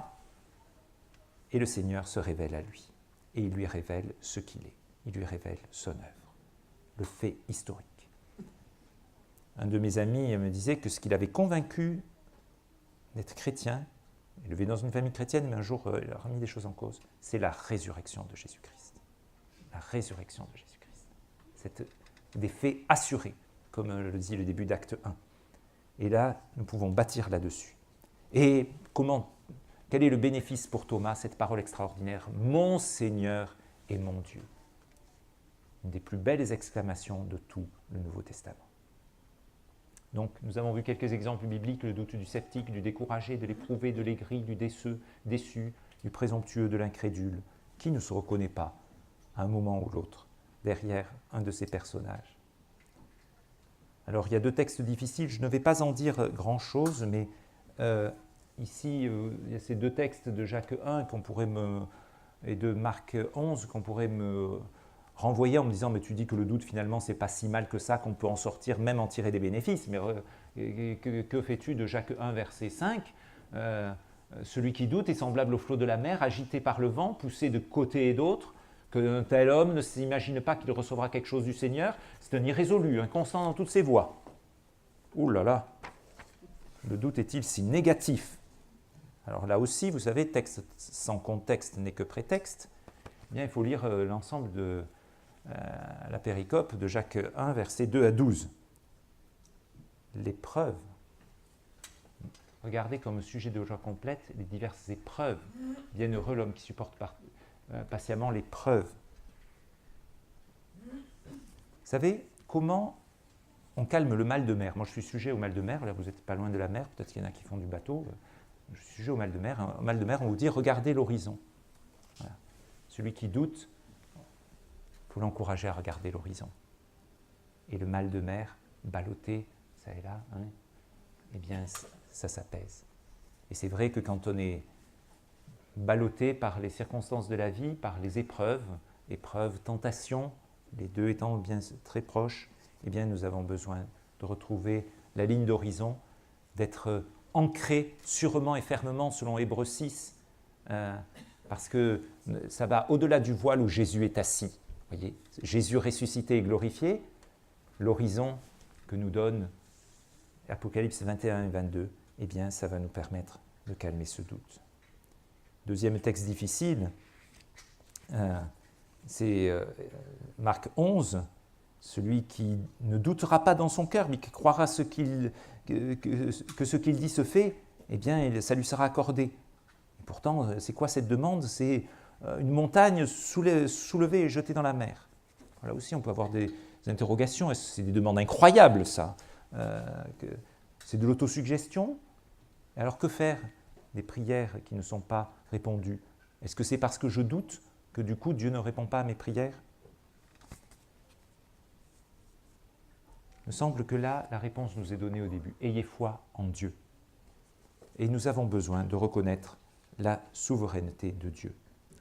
Et le Seigneur se révèle à lui, et il lui révèle ce qu'il est, il lui révèle son œuvre, le fait historique. Un de mes amis me disait que ce qu'il avait convaincu d'être chrétien, élevé dans une famille chrétienne, mais un jour il a remis des choses en cause, c'est la résurrection de Jésus-Christ. La résurrection de Jésus-Christ. C'est des faits assurés, comme le dit le début d'Acte 1. Et là, nous pouvons bâtir là-dessus. Et quel est le bénéfice pour Thomas, cette parole extraordinaire? Mon Seigneur et mon Dieu. Une des plus belles exclamations de tout le Nouveau Testament. Donc, nous avons vu quelques exemples bibliques, le doute du sceptique, du découragé, de l'éprouvé, de l'aigri, du déçu, du présomptueux, de l'incrédule, qui ne se reconnaît pas, à un moment ou l'autre, derrière un de ces personnages. Alors, il y a 2 textes difficiles, je ne vais pas en dire grand-chose, mais ici, il y a ces 2 textes de Jacques 1 et de Marc 11 qu'on pourrait me renvoyer en me disant, mais tu dis que le doute finalement c'est pas si mal que ça, qu'on peut en sortir, même en tirer des bénéfices, mais que fais-tu de Jacques 1 verset 5 celui qui doute est semblable au flot de la mer, agité par le vent, poussé de côté et d'autre, qu'un tel homme ne s'imagine pas qu'il recevra quelque chose du Seigneur, c'est un irrésolu, inconstant dans toutes ses voies. Ouh là là, le doute est-il si négatif? Alors là aussi, vous savez, texte sans contexte n'est que prétexte. Eh bien, il faut lire l'ensemble la péricope de Jacques 1, versets 2 à 12. L'épreuve. Regardez comme sujet de joie complète les diverses épreuves. Bienheureux l'homme qui supporte patiemment l'épreuve. Vous savez comment on calme le mal de mer? Moi, je suis sujet au mal de mer. Là, vous n'êtes pas loin de la mer. Peut-être qu'il y en a qui font du bateau. Je suis sujet au mal de mer. Au mal de mer, on vous dit, regardez l'horizon. Voilà. Celui qui doute, il faut l'encourager à regarder l'horizon. Et le mal de mer, ballotté, ça et là, hein, eh bien, ça s'apaise. Et c'est vrai que quand on est ballotté par les circonstances de la vie, par les épreuves, tentations, les deux étant bien très proches, eh bien, nous avons besoin de retrouver la ligne d'horizon, d'être ancré sûrement et fermement selon Hébreux 6, parce que ça va au-delà du voile où Jésus est assis. Voyez, Jésus ressuscité et glorifié, l'horizon que nous donne Apocalypse 21 et 22, eh bien, ça va nous permettre de calmer ce doute. Deuxième texte difficile, c'est Marc 11, celui qui ne doutera pas dans son cœur, mais qui croira que ce qu'il dit se fait, eh bien, ça lui sera accordé. Et pourtant, c'est quoi cette demande? C'est une montagne soulevée et jetée dans la mer. Là aussi, on peut avoir des interrogations. C'est des demandes incroyables, ça. C'est de l'autosuggestion. Alors que faire des prières qui ne sont pas répondues? Est-ce que c'est parce que je doute que du coup Dieu ne répond pas à mes prières? Il me semble que là, la réponse nous est donnée au début. Ayez foi en Dieu. Et nous avons besoin de reconnaître la souveraineté de Dieu.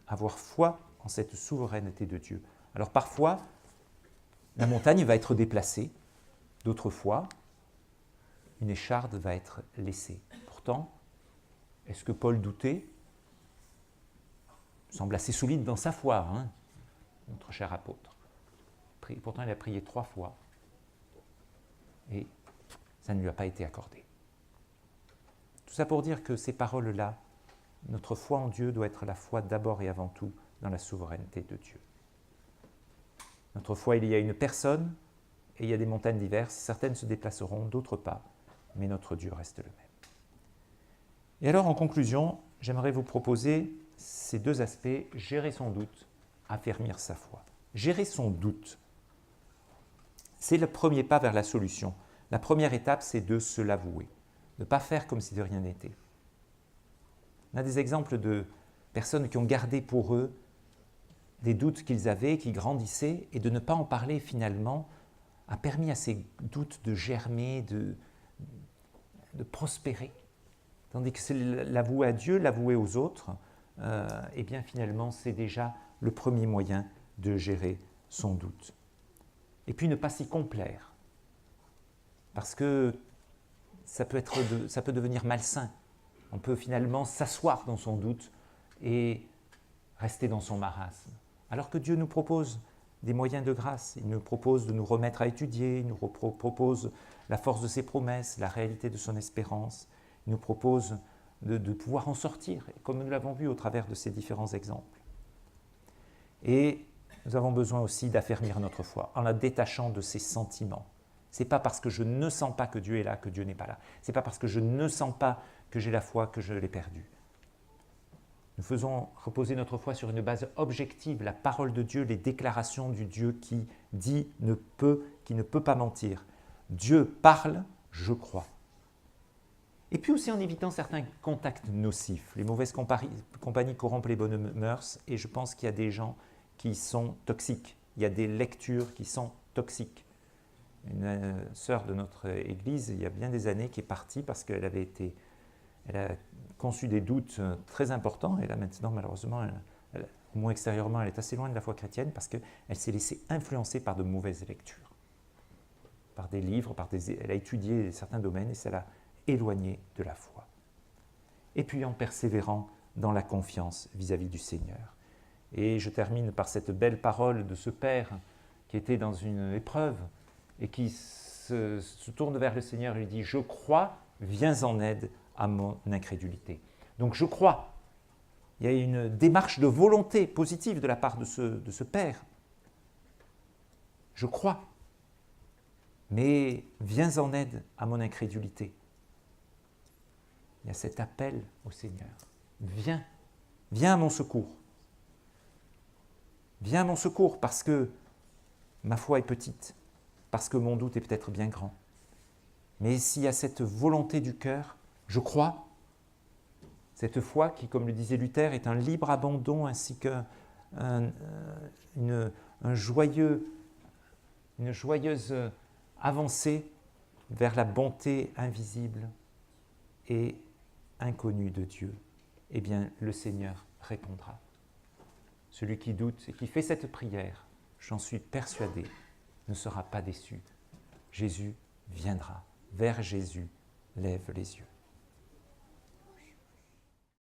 Avoir foi en cette souveraineté de Dieu. Alors parfois, la montagne va être déplacée. D'autres fois, une écharde va être laissée. Pourtant, est-ce que Paul doutait? Il semble assez solide dans sa foi, hein, notre cher apôtre. Pourtant, il a prié 3 fois. Et ça ne lui a pas été accordé. Tout ça pour dire que ces paroles-là, notre foi en Dieu doit être la foi d'abord et avant tout dans la souveraineté de Dieu. Notre foi, il y a une personne et il y a des montagnes diverses. Certaines se déplaceront, d'autres pas, mais notre Dieu reste le même. Et alors, en conclusion, j'aimerais vous proposer ces 2 aspects, gérer son doute, affermir sa foi. Gérer son doute, c'est le premier pas vers la solution. La première étape, c'est de se l'avouer, de ne pas faire comme si de rien n'était. On a des exemples de personnes qui ont gardé pour eux des doutes qu'ils avaient, qui grandissaient, et de ne pas en parler finalement a permis à ces doutes de germer, de prospérer. Tandis que c'est l'avouer à Dieu, l'avouer aux autres, eh bien finalement c'est déjà le premier moyen de gérer son doute. Et puis ne pas s'y complaire, parce que ça peut devenir malsain. On peut finalement s'asseoir dans son doute et rester dans son marasme. Alors que Dieu nous propose des moyens de grâce, il nous propose de nous remettre à étudier, il nous propose la force de ses promesses, la réalité de son espérance, il nous propose de pouvoir en sortir, comme nous l'avons vu au travers de ces différents exemples. Et nous avons besoin aussi d'affermir notre foi en la détachant de ses sentiments. Ce n'est pas parce que je ne sens pas que Dieu est là que Dieu n'est pas là. Ce n'est pas parce que je ne sens pas que j'ai la foi que je l'ai perdue. Nous faisons reposer notre foi sur une base objective, la parole de Dieu, les déclarations du Dieu qui dit, qui ne peut pas mentir. Dieu parle, je crois. Et puis aussi en évitant certains contacts nocifs. Les mauvaises compagnies corrompent les bonnes mœurs, et je pense qu'il y a des gens qui sont toxiques. Il y a des lectures qui sont toxiques. Une sœur de notre église, il y a bien des années, qui est partie parce qu'elle a conçu des doutes très importants, et là maintenant, malheureusement, au moins extérieurement, elle est assez loin de la foi chrétienne parce qu'elle s'est laissée influencer par de mauvaises lectures, par des livres, elle a étudié certains domaines et ça l'a éloignée de la foi. Et puis en persévérant dans la confiance vis-à-vis du Seigneur. Et je termine par cette belle parole de ce père qui était dans une épreuve et qui se tourne vers le Seigneur et lui dit « Je crois, viens en aide à mon incrédulité. » Donc je crois. Il y a une démarche de volonté positive de la part de ce père. je crois, mais viens en aide à mon incrédulité. Il y a cet appel au Seigneur. Viens, viens à mon secours. Viens à mon secours parce que ma foi est petite, parce que mon doute est peut-être bien grand. Mais s'il y a cette volonté du cœur, je crois, cette foi qui, comme le disait Luther, est un libre abandon ainsi qu'une joyeuse avancée vers la bonté invisible et inconnue de Dieu, eh bien le Seigneur répondra. Celui qui doute et qui fait cette prière, j'en suis persuadé, ne sera pas déçu. Jésus viendra. Vers Jésus, lève les yeux.